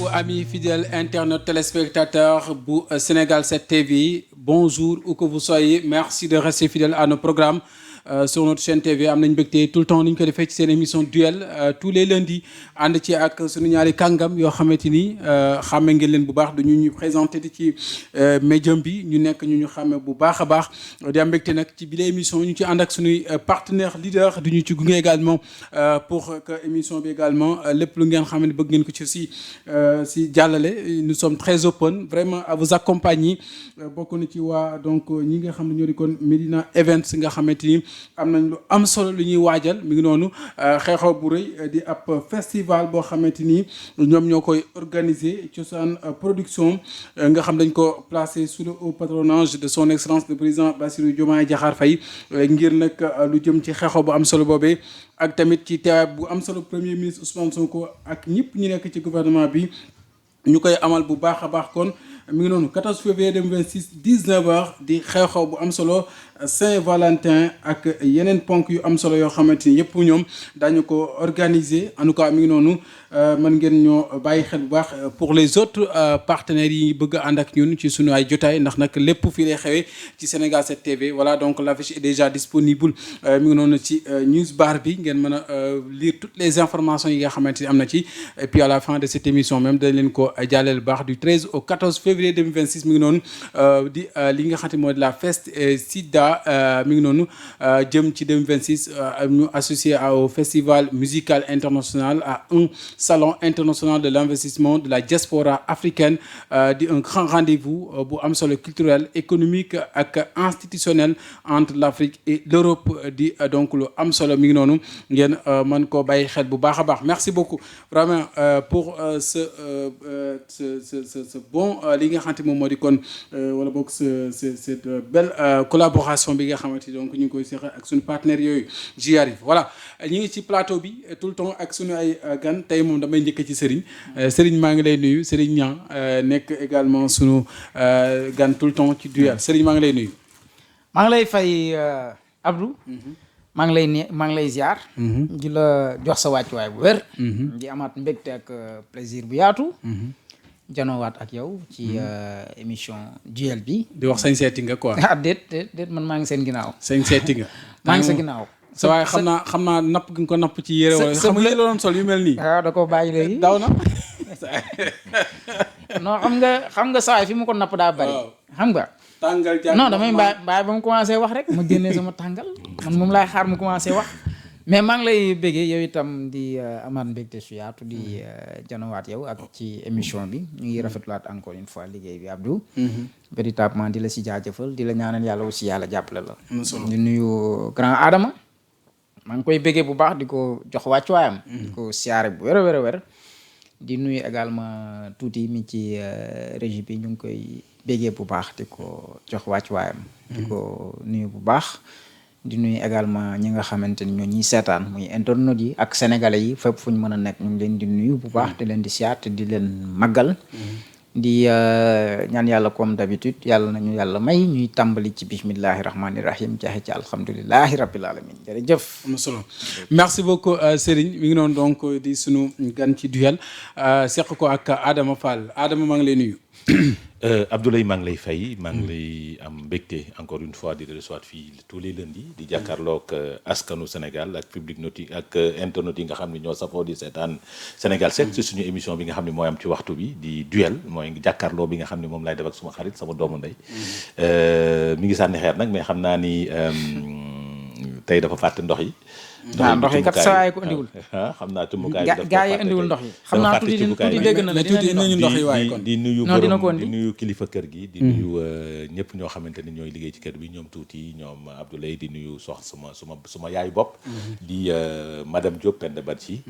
Ou amis fidèles internautes téléspectateurs bu Sénégal 7 TV, bonjour où que vous soyez, merci de rester fidèles à nos programmes sur notre chaîne TV. Am nañ mbégte tout le temps ni ñu ko defee ci seen émission duel tous les lundis ànd ci ak sunu ñaari kàngam yoo xamante ni xàmme ngeen leen bu baax dañu ñu présenté ci médium bi ñu nekk ñu xàmme bu baax a baax di am mbégte nag ci bile émission ñu ci ànd ak sunuy partenaire leader du ñu ci gunge également pour que émission bi également lépp lu ngeen xam ne bëgg ngeen ko ci si jàllale. Nous sommes très open vraiment à vous accompagner bokk na ci waa donc ñi nga xam ne ñoo di kon Medina Events nga xamante ni am nañ lu am solo lu ñuy waajal mi ngi noonu xew-xew bu rëy di ab festival boo xamante ni ñoom ñoo koy organiser Cosaan production nga xam dañ ko placé sous le haut patronage de son excellence le président Bassirou Diomaye Diakhar Faye ngir nag lu jëm ci xew-xew bu am solo boobee ak tamit ci teewaay bu am solo premier ministre Ousmane Sonko ak ñëpp ñu nekk ci gouvernement bi ñu koy amal bu baax a baax kon mi ngi noonu 14 février 2026 19h di xew-xew bu am solo Saint-Valentin ak yeneen ponk yu am solo yoo xamante ni yëpp ñoom daañu ko organiser en tout cas mi ngi noonu mën ngeen ñoo bàyyi xel bu baax pour les autres partenaires yi bëgg a ànd ak ñun ci sunu ay jotaay ndax nag lépp fii lay xewee ci Sénégal 7 TV voilà donc l'affiche est déjà disponible mi ngi noonu ci news bar bi ngeen mën a lire toutes les informations yi nga xamante ni am na ci et puis à la fin de cette émission même dañ leen ko jàllale baax du 13 au 14 février 2026 mi ngi noonu di li nga xamante mooy de la fête Sida mi ngi noonu jëm ci 2026 ñu associé au festival musical international à un salon international de l'investissement de la diaspora africaine di un grand rendez-vous bu am solo culturel économique ak institutionnel entre l'Afrique et l'Europe di donc lu am solo mi ngi noonu ngeen mën koo bàyyi xel bu baax a baax merci beaucoup vraiment pour ce bon li nga xamante moom moo di kon wala boog cette belle collaboration bi nga xamante donc ñu ngi koy seq ak suñu partenaires yooyu j'y arrive voilà ñu ngi ci plateau bi tout le temps ak suñu ay gan tey moom damay njëkk ci Serigne Serigne maa ngi lay nuyu Serigne Niang nekk également suñu gan tout le temps ci duel Serigne maa ngi lay nuyu. maa ngi lay fay Abdou. maa ngi lay ziar. di la jox sa wàccuwaay bu wér. di amaat mbégte ak plaisir bu yaatu. janoowaat ak yow ci émission duel bi. di wax sañ seeti nga quoi. ah déet man maa ngi seen ginnaaw. sañ seeti nga. maa ngi sa ginnaaw. sa waaye xam naa napp gi nga ko napp ci yére wala xam nga yële doon sol yu mel nii. waaw da koo bàyyi léegi daw na. non xam nga saa fi mu ko napp daa bari. xam nga. tàngal jàpp non damay bàyyi ba mu commencé wax rek ma génnee sama tàngal man moom laay xaar mu commencé wax. mais maa ngi lay béggee yow itam di amaat mbégte su yaatu di janowaat yow ak ci émission bi ñu ngi rafetluwaat encore une fois liggéey bi Abdou. véritablement di la si jaajëfal di la ñaanal yàlla aussi yàlla jàppale la. di nuyu grand Adama. maa ngi koy béggee bu baax di ko jox wàccuwaayam. di ko siyaare bu wér a wér di nuyu également tuuti mi ci régie bi ñu ngi koy béggee bu baax di ko jox wàccuwaayam. di ko nuyu bu baax. di nuyu également ñi nga xamante ni ñoo ñuy seetaan muy internautes yi ak sénégalais yi fépp fu ñu mën a nekk ñu ngi leen di nuyu bu baax di leen di siyaat di leen màggal. di ñaan yàlla comme d'habitude yàlla nañu yàlla may ñuy tàmbali ci bismillahi rahmani rahim jaxe ci alhamdulilahi rabbil alamin jërëjëf. am na solo merci beaucoup Serigne mi ngi noonu donc di sunu gan ci duel seq ko ak Adama Fall Adama maa ngi lay nuyu. Abdoulaye maa ngi lay fay maa ngi lay am mbégte encore une fois di recevoir fii tous les lundis di jàkkaarloog askanu Sénégal ak public nautique ak internautes yi nga xam ne ñoo safoo di seetaan Sénégal 7 ci suñu émission bi nga xam ne mooy am ci waxtu bi di duel mooy jàkkaarloo bi nga xam ne moom laay def ak suma xarit sama doomu ndey mi ngi sànni xeer nag mais xam naa ni tey dafa fàtte ndox yi. ndox yi kat saa yi ko indiwul. xam naa tumukaay bi gaa yi indiwul ndox yi. xam naa tuuti dégg na la tuuti nañu ndox yi waaye kon. di nuyu borom di nuyu kilifa kër gi. di nuyu ñëpp ñoo xamante ni ñooy liggéey ci kër bi ñoom tuuti ñoom Abdoulaye di nuyu suma yaayu bopp. di madame Diop Penda Badji.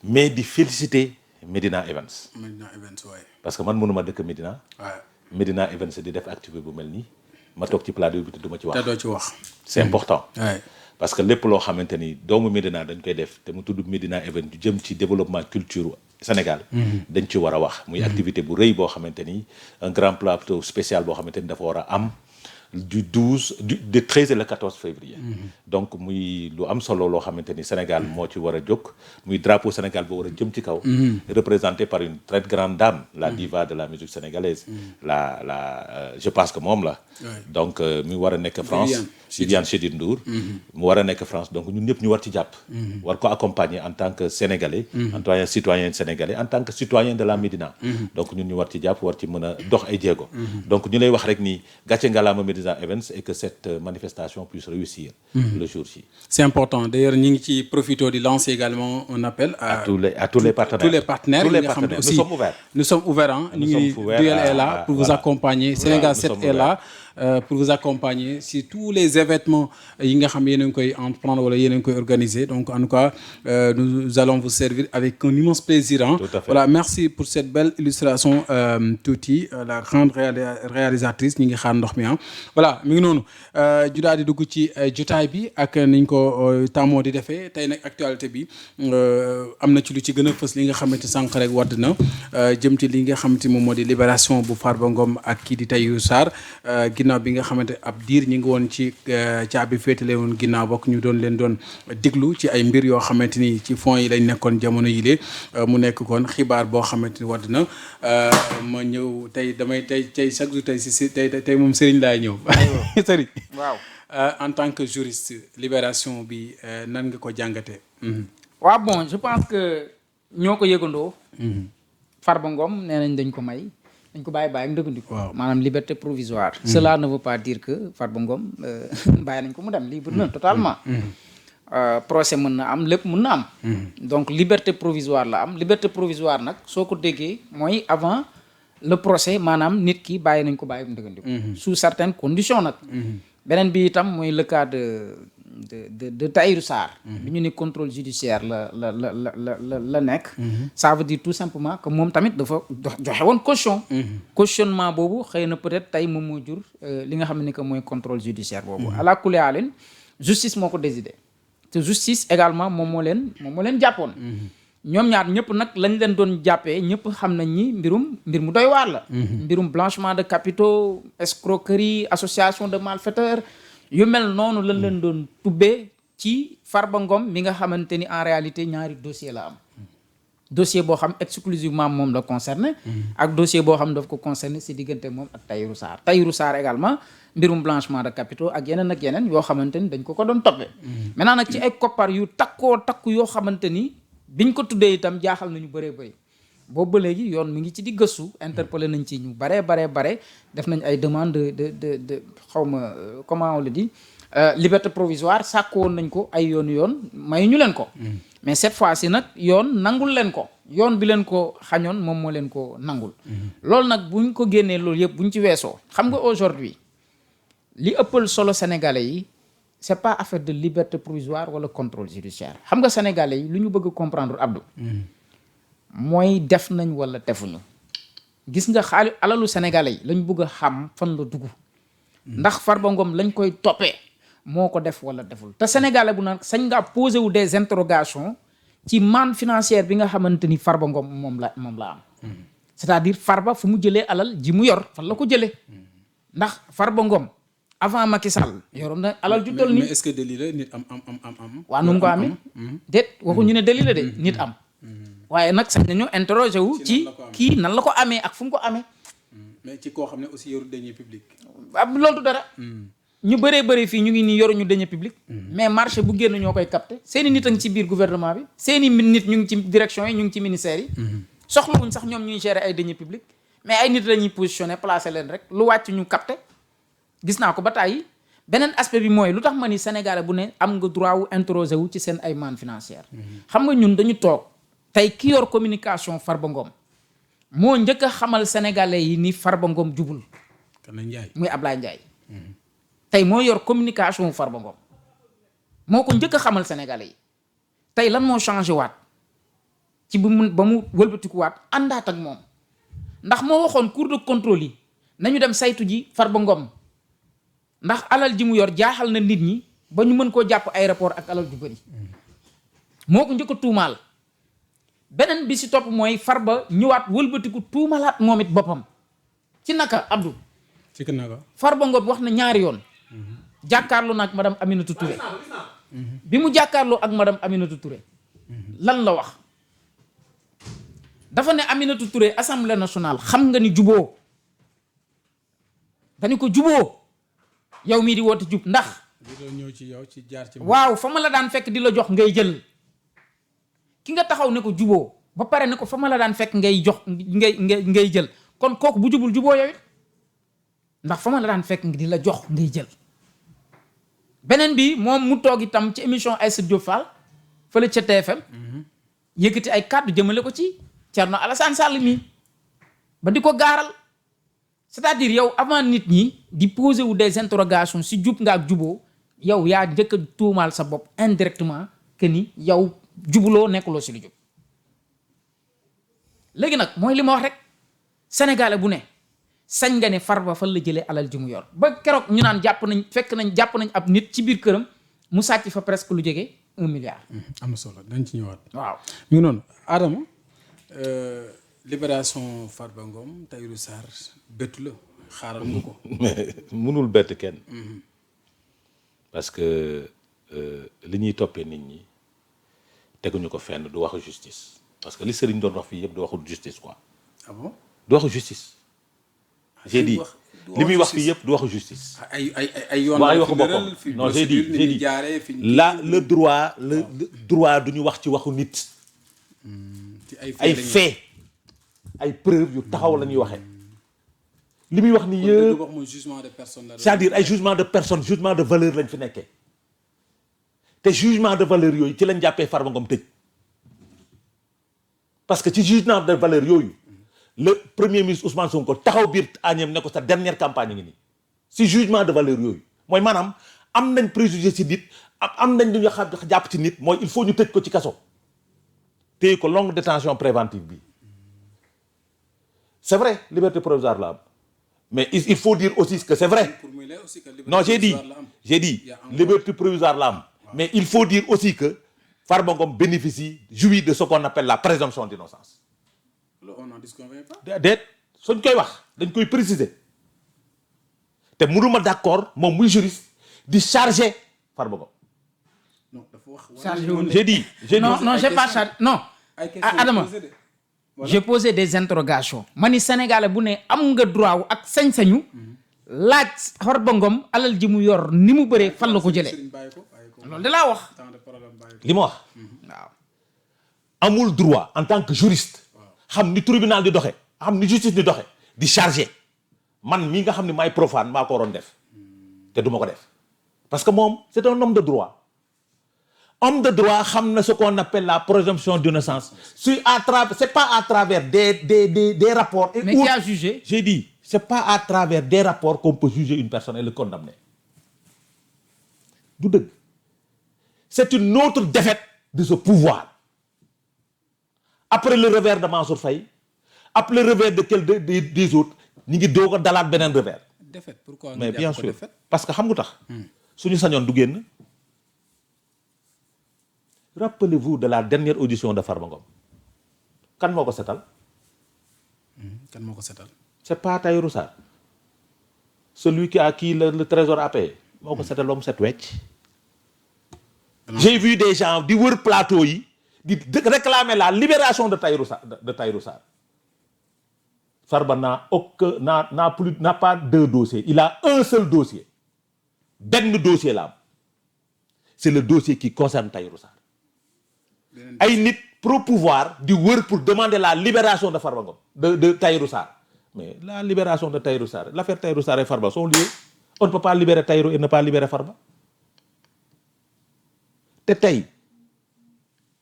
mais di féliciter Medina Events. Medina Events waaye. parce que man mënuma dëkk Medina. waaw Medina Events di def activité bu mel nii ma toog ci plateau bi te duma ci wax. te doo ci wax. c'est important. waaye. parce que lépp loo xamante ni doomu Médina dañ koy def te mu tudd Médina Event du jëm ci développement culture Sénégal. dañ ci war a wax. muy activité bu rëy boo xamante ni un grand plateau spécial boo xamante ni dafa war a am du 13 et le 14 février. Donc muy lu am solo loo xamante ni Sénégal moo ci war a jóg muy drapeau Sénégal boo war a jëm ci kaw. représenté par une très grande dame la diva de la musique sénégalaise. Je pense que moom la. donc mu war a nekk France. Viviane Chidid Ndour. mu war a nekk France donc ñun ñëpp ñu war ci jàpp. war ko accompagner en tant que sénégalais. en tant que citoyen sénégalais en tant que citoyen de la Médina. donc ñun ñu war ci jàpp war ci mën a dox ay jéego. donc ñu lay wax rek ni gàcce ngalaama Médina Events et que cette manifestation puisse réussir. le jour-ci. C'est important d'ailleurs ñu ngi ci profito di lancer également un appel à tous les partenaires yi nga xam ne aussi nous sommes ouverts ñu ngi Duel est là pour vous accompagner Sénégal 7 est là pour vous accompagner si tous les événements yi nga xam yéen a ngi koy entreprendre wala yéen a ngi koy organiser donc en tout cas nous allons vous servir avec un immense plaisir voilà merci pour cette belle illustration Tuuti la grande réalisatrice ñi ngi xaar ndox mi voilà mi ngi noonu ju daal di dugg ci jotaay bi ak niñ ko tàmmoo di defee tey nag actualité bi am na ci lu ci gën a fës li nga xamante sànq rek wadd na jëm ci li nga xamante moom moo di libération bu Farba Ngom ak kii di Tahirou Sarr ginnaaw bi nga xamante ab diir ñi ngi woon ci caabi féetale woon ginnaaw bokk ñu doon déglu ci ay mbir yoo xamante ni ci fonds yi lañ nekkoon jamono yile mu nekk kon xibaar boo xamante ni wadd na ma ñëw tey tey chaque jour tey moom Serigne laay ñëw Serigne waaw en tant que juriste libération bi nan nga ko jàngatee. waaw bon je pense que ñoo ko yëgandoo. Farba Ngom nee nañ dañ ko bàyyi ak ndëgëndiku. maanaam liberté provisoire. Cela ne veut pas dire que Farba Ngom bàyyi nañ ko mu dem libre na totalement. procès mën na am lépp mën na am. donc liberté provisoire la am liberté provisoire nag soo ko déggee mooy avant le procès maanaam nit ki bàyyi nañ ko bàyyi ak ndëgëndiku. sous certaines conditions nag. beneen bi itam mooy le cas de Tahirou Sarr bi ñu ne contrôle judiciaire la nekk ça veut dire tout simplement que moom tamit dafa joxe woon caution cautionnement boobu xëy na peut-être tey moom moo jur li nga xam ne que mooy contrôle judiciaire boobu ala kulli haalin justice moo ko décidé te justice également moom moo leen jàppoon ñoom ñaar ñëpp nag lañ leen doon jàppee ñëpp xam nañ ni mbir mu doy waar la mbirum blanchiment de capitaux escroquerie association de malfaiteurs yu mel noonu lañ leen doon tubbee ci Farba Ngom mi nga xamante ni en réalité ñaari dossier la am dossier boo xam exclusivement moom la concerné ak dossier boo xam daf ko concerné si diggante moom ak Tahirou Sarr également mbirum blanchiment de capitaux ak yeneen yoo xamante ni dañ ko doon toppee maintenant nag ci ay koppar yu takku yoo xamante ni biñ ko tuddee itam jaaxal nañu bëree bëri boobu ba léegi yoon mi ngi ci di gëstu interpellé nañ ci ñu bare def nañ ay demande de xawma comment on le dit liberté provisoire sàkk woon nañ ko ay yoon may ñu leen ko mais cette fois-ci nag yoon nangul leen ko yoon bi leen ko xañoon moom moo leen ko nangul loolu nag buñ ko génnee loolu yëpp buñ ci weesoo xam nga aujourd'hui li ëppal solo sénégalais yi c'est pas affaire de liberté provisoire wala contrôle judiciaire xam nga sénégalais yi lu ñu bëgg comprendre Abdou mooy def nañ wala defuñu gis nga alalu sénégalais yi lañ bëgg a xam fan la dugg ndax Farba Ngom lañ koy toppee moo ko def wala deful te sénégalais bu nag sañ nga posé wu des interrogations ci manne financière bi nga xamante ni Farba Ngom moom la am c'est-à-dire Farba fu mu jëlee alal ji mu yor fan la ko jëlee ndax Farba Ngom avant Macky Sall yoroon na alal ju toll nii mais est-ce que délit la nit am waaw nu mu ko amee déet waxuñu ne délit la de nit am waaye nag sax nañu interroger wu ci kii nan la ko amee ak fu mu ko amee mais ci koo xam ne aussi yoru deniers publics loolu du dara ñu bëree fii ñu ngi nii yoruñu deniers publics mais marché bu génn ñoo koy capté seeni nit a ngi ci biir gouvernement bi seeni nit ñu ngi ci direction yi ñu ngi ci ministères yi soxlawuñ sax ñoom ñuy gérer ay deniers publics mais ay nit lañuy positionné placé leen rek lu wàcc ñu capté gis naa ko ba tàyyi beneen aspect bi mooy lu tax ma ni Sénégalais bu ne am nga droit wu interroger wu ci seen ay manne financière xam nga ñun dañu toog tey ki yor communication Farba Ngom moo njëkk a xamal Sénégalais yi ni Farba Ngom jubul muy Ablaye Ndiaye tey moo yor communication Farba Ngom moo ko njëkk a xamal Sénégalais yi tey lan moo changé waat ci ba mu wëlbatikuwaat àndaat ak moom ndax moo waxoon cour de contrôle yi nañu dem saytu ji Farba Ngom ndax alal ji mu yor jaaxal na nit ñi ba ñu mën koo jàpp aéroport ak alal ju bëri moo ko njëkk a tuumaal beneen bi si topp mooy Farba ñëwaat wëlbatiku tuumalaat moom it boppam ci naka Abdou ci kan naka. Farba Ngom wax na ñaari yoon. jàkkaarloo nag madame Aminata Touré. bi mu jàkkaarloo ak madame Aminata Touré. lan la wax. dafa ne Aminata Touré assemblée nationale xam nga ni juboo dañu ko juboo yow mii di woote jub ndax. di doon ñëw ci yow ci jaar ci. waaw fa ma la daan fekk di la jox ngay jël ki nga taxaw ne ko juboo ba pare ne ko fa ma la daan fekk ngay jox ngay jël kon kooku bu jubul juboo yow it ndax fa ma la daan fekk di la jox ngay jël. beneen bi moom mu toog itam ci émission Aïssatou Diop Fall fële ca TFM yëkkati ay kàddu jëmale ko ci Thierno Alassane Sall mi ba di ko gaaral c'est-à-dire yow avant nit ñi di poser wu des interrogations si jub nga ak juboo yow yaa njëkk a tuumaal sa bopp indirectement que ni yow jubuloo nekkuloo si lu jub léegi nag mooy li ma wax rek sénégalais bu ne sañ nga ne Farba fan la jëlee alal ji mu yor ba keroog ñu naan jàpp nañ ab nit ci biir këram mu sàcc fa presque lu jege 1 milliard. am na solo dañ ci ñëwaat. waaw mi ngi noonu Adama libération Farba Ngom Tahirou Sarr bettu la xaaral nga ko. mais mënul bett kenn. parce que li ñuy toppee nit ñi teguñu ko fenn du waxu justice parce que li Serigne doon wax fii yëpp du waxu justice quoi. ah bon du waxu justice. j'ai dit li muy wax fii yëpp du waxu justice. ay yoon ay waxu boppam non j'ai dit le droit du ñu wax ci waxu nit. ci ay fait ay preuves yu taxaw la ñuy waxee. li muy wax ni yëpp wax mooy jugement de personne la. c'est-à-dire ay jugement de personne jugement de valeur lañ fi nekkee te jugement de valeur yooyu ci lañ jàppee Farba Ngom tëj parce que ci jugement de valeur yooyu. le premier ministre Ousmane Sonko taxaw biir Agnam ne ko sa dernière campagne ngi nii si jugement de valeur yooyu mooy maanaam am nañ préjugé ci nit am nañ lu ñu jàpp ci nit mooy il faut ñu tëj ko ci kaso téye ko longue détention préventive bi c'est vrai liberté provisoire la am mais il faut dire aussi que c'est vrai non j'ai dit liberté provisoire la am mais il faut dire aussi que Farba Ngom bénéficie jouit de ce qu'on appelle la présomption d'innocence. on n'en disconvient pas. déet suñ koy wax dañ koy préciser te mënuma d'accord moom muy juriste di charger Farba Ngom. non dafa wax. chargé wu j'ai dit non j'ai pas chargé non. Adama j'ai posé des interrogations. ma ni Sénégalais bu ne am nga droit wu ak sañ-sañu. laaj Farba Ngom alal ji mu yor ni mu bëree fan la ko jëlee. loolu da laa wax. li ma wax. waaw amul droit en tant que juriste. xam ni tribunal di doxe xam ni justice di doxe di chargé man mii nga xam ne maay profane maa ko waroon def te du ma ko def parce que moom c'est un homme de droit xam na ce qu'on appelle la présomption d'innocence c'est pas à travers des rapports et mais qui a jugé j'ai dit c'est pas à travers des rapports qu'on peut juger une personne et le condamner du dëgg c'est une autre défaite de ce pouvoir. Après le revers de Mansour Faye après le revers de des autres ñu ngi doog a dalaat beneen revers. défaite pourquoi mais bien sûr parce que xam nga tax. suñu sañoon du génn. rappelez-vous de la dernière audition de Farba Ngom. kan moo ko setal. kan moo ko setal. c'est pas Tahirou Sarr. celui qui le trésor a payé. moo ko setal ba mu set wecc. j'ai vu des gens di wër plateau yi. di réclamer la libération de Tahirou Sarr. Farba n'a pas deux dossiers il a un seul dossier benn dossier la am c'est le dossier qui concerne Tahirou Sarr ay nit pro pouvoir di wër pour demander la libération de Farba Ngom de Tahirou Sarr mais la libération de Tahirou Sarr l'affaire Tahirou Sarr et Farba sont liées on ne peut pas libérer Tahirou et ne pas libérer Farba te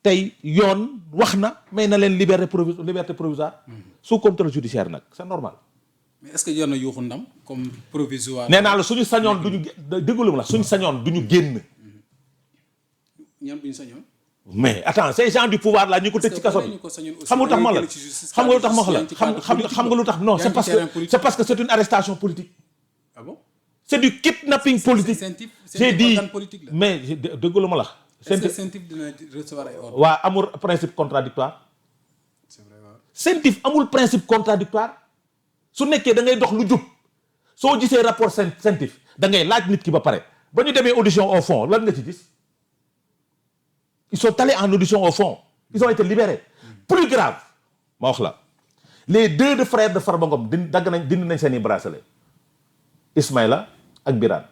tey yoon wax na may na leen liberté provisoire sous contrôle judiciaire nag c'est normal. mais est-ce que yor na yuuxu ndam comme provisoire. nee naa la suñu sañoon duñu déglu la suñu sañoon duñu génn. ñan bu ñu sañoon. mais attends ces gens du pouvoir là ñu ko tëj ci kaso bi xam nga lu tax ma la xam nga lu tax ma wax la xam nga lu tax non c'est parce que c'est une arrestation politique. ah bon c'est du kidnapping politique. j'ai dit mais déglu ma la. est-ce que CENTIF dina recevoir ay ordres. waa amul principe contradictoire. c'est vrai waaw. CENTIF amul principe contradictoire su nekkee da ngay dox lu jub soo gisee rapport CENTIF da ngay laaj nit ki ba pare ba ñu demee audition au fond lan nga ci gis ils sont allés en audition au fond ils ont été libérés. Plus grave ma wax la les deux de frères de Farba Ngom dindi nañ seen i bracelet Ismaïla ak Birane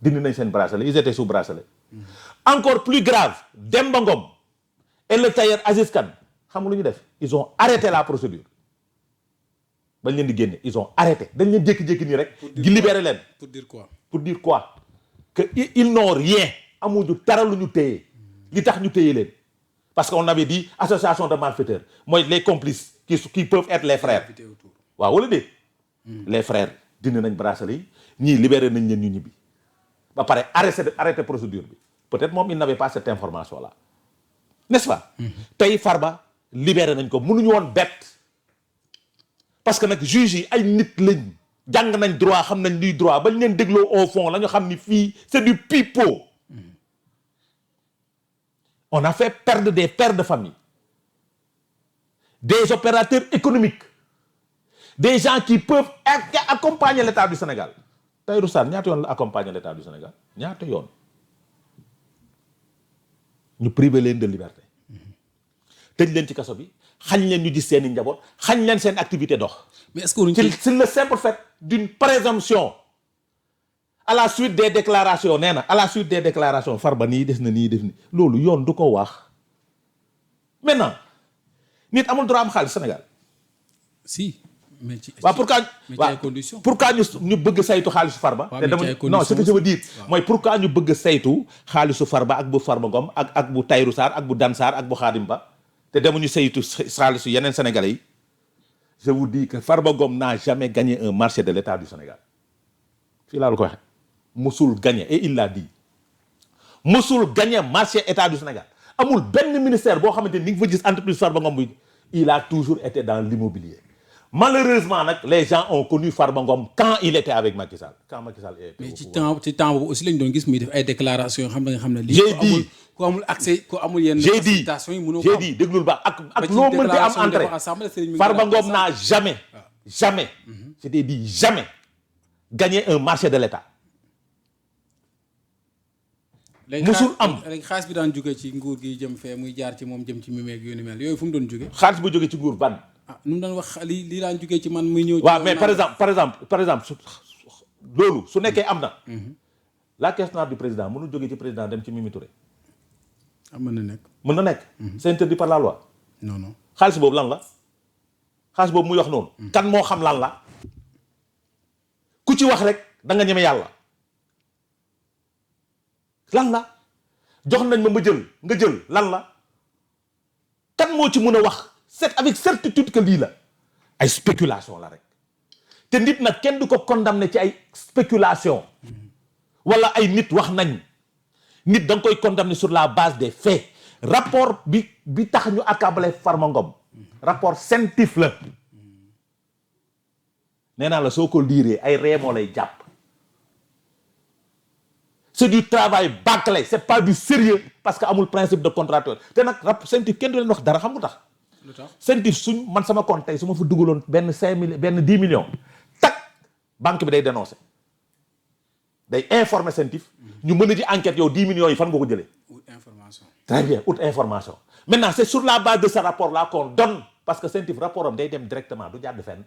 dindi nañ seen bracelet ils étaient sous bracelet. Encore plus grave Demba Ngom et le tailleur Aziz Kane xam nga lu ñu def ils ont arrêté la procédure bañ leen di génne ils ont arrêté dañ leen jékki-jékki nii rek gi libéré leen pour dire quoi que ils n'ont rien amuñu dara lu ñu téye li tax ñu téye leen parce que on avait dit association de malfaiteurs mooy les complices qui peuvent être les frères waaw wala déet les frères dindi nañ bracelet yi ñii libéré nañ leen ñu ñibbi ba pare arrêté procédure bi peut-être moom il n'avait pas cette information là n'est-ce pas tey Farba libéré nañ ko mënuñu woon bett parce que nag juge yi ay nit lañ jàng nañ droit xam nañ luy droit bañ leen dégloo au fond la ñu xam ni fii c'est du pipeau. On a fait perdre des pères de famille, des opérateurs économiques, des gens qui peuvent accompagner l'État du Sénégal. Tahirou Sarr ñaata yoon la accompagner l'État du Sénégal ñaata yoon ñu privé leen de liberté tëj leen ci kaso bi xañ leen ñu gis seen i njaboot xañ leen seen activité dox. mais est-ce que c'est le simple fait d'une présomption à la suite des déclarations nee na à la suite des déclarations Farba nii def na nii def ni loolu yoon du ko wax maintenant nit amul droit am xaalis Sénégal. si mais ci waaw pourquoi ñu bëgg saytu xaalisu Farba. waaw te dama non ce que je veux dire mooy pourquoi ñu bëgg saytu xaalisu Farba ak bu Farba Ngom ak bu Tahirou Sarr ak bu Dan Sarr ak bu Khadim Ba te demuñu saytu xaalisu yeneen Sénégalais yi. Je vous dis que Farba Ngom n'a jamais gagné un marché de l'État du Sénégal fii laa la ko waxee musul gagné et il l'a dit musul gagné marché État du Sénégal amul benn ministère boo xamante ni nga fa gis entreprise Farba Ngom bi il a toujours été dans l'immobilier. Malheureusement nag les gens ont connu Farba Ngom quand il était avec Macky Sall quand Macky Sall était mais ci temps boobu aussi lañ doon gis muy def ay déclarations yoo xam ne nga xam ne lii j'ai dit ku amul accès ku amul yenn facilitation yi mënoo ko j'ai dit déglul ba ak loo mënti am entrée Farba Ngom n'a jamais je t'ai dit jamais gagné un marché de l'État musul am. léegi xaalis bi daan jóge ci nguur gi jëm fee muy jaar ci moom jëm ci mimeeg yu ni mel yooyu fu mu doon jóge xaalis bu jóge ci nguur ban nu mu daan wax lii daan jógee ci man muy ñëw. waaw mais par exemple loolu su nekkee am na. la caisse noire du président mënu jógee ci président dem ci Mimi Touré. mën na nekk. mën na nekk. c'est interdit par la loi. non. xaalis boobu lan la xaalis boobu muy wax noonu. kan moo xam lan la ku ci wax rek da nga ñeme yàlla lan la jox nañ ma jël nga jël lan la kan moo ci mën a wax. c'est avec certitude que lii la ay spéculation la rek te nit nag kenn du ko condamner ci ay spéculation wala ay nit wax nañ nit da nga koy condamner sur la base des faits rapport bi tax ñu accablé Farba Ngom rapport CENTIF la nee naa la soo ko liiree ay ree moo lay jàpp c'est du travail bâclé c'est pas du sérieux parce que amul principe de contractuel te nag rapport CENTIF kenn du leen wax dara xam nga tax CENTIF man sama compte tey su ma fa dugaloon benn 10 millions tak banque bi day dénoncer day informer CENTIF ñu mën a ji enquête yow 10 millions yi fan nga ko jëlee. information. très bien out information maintenant c'est sur la base de ce rapport là qu'on donne parce que CENTIF rapport am day dem directement du jàdd fenn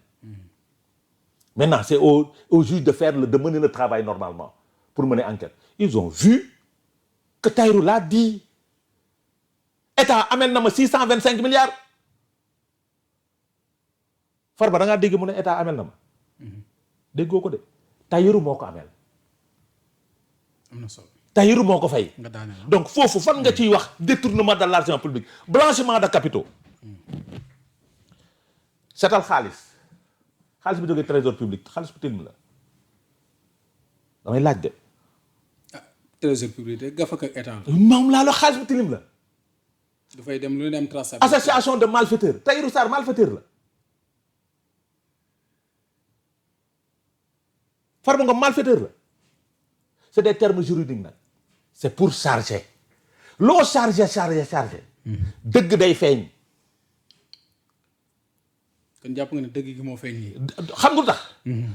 maintenant c'est au juge de mener le travail normalement pour mener enquête ils ont vu que Tahirou l'a dit état amel na ma 625 milliards. Farba da ngaa dégg mu ne état amel na ma déggoo ko de Tahirou moo ko amel am na solo Tahirou moo ko fay nga daaneel donc foofu fan nga ciy wax détournement de l'argent public blanchiment de capitaux seetal xaalis bi jógee trésor public xaalis bu tilim la damay laaj de trésor public de gafak ak état la moom laa la xaalis bu tilim la dafay dem lu ne am traçabilité association de malfaiteurs Tahirou Sarr malfaiteur la Farba Ngom malfaiteur la c'est des termes juridiques nag c'est pour charger loo charger dëgg day feeñ kon jàpp nga ne dëgg gi moo feeñ nii. xam nga lu tax.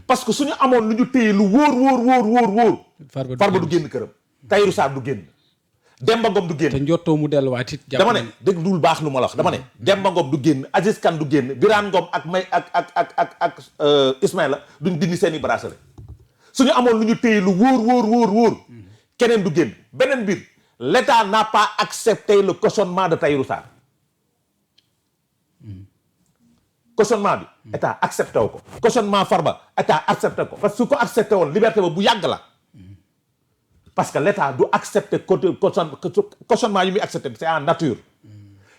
parce que suñu amoon lu ñu téye lu wóor. Farba du génn këram. Tahirou Sarr du génn. Demba Ngom du génn. te njottoo mu delluwaat it. dama ne dégg dul baax lu ma la wax dama ne. Demba Ngom du génn Aziz Kane du génn Birane Ngom ak ak Ismaïla duñ dindi seen i bracelet suñu amoon lu ñu téye lu wóor. keneen du génn beneen mbir l'État n'a pas accepté le cautionnement de Tahirou Sarr. cautionnement bi. État accepté wu ko. cautionnement Farba État accepté ko parce que su ko accepté woon liberté ba bu yàgg la. parce que l'État du accepter cautionnement yi muy accepté c'est en nature.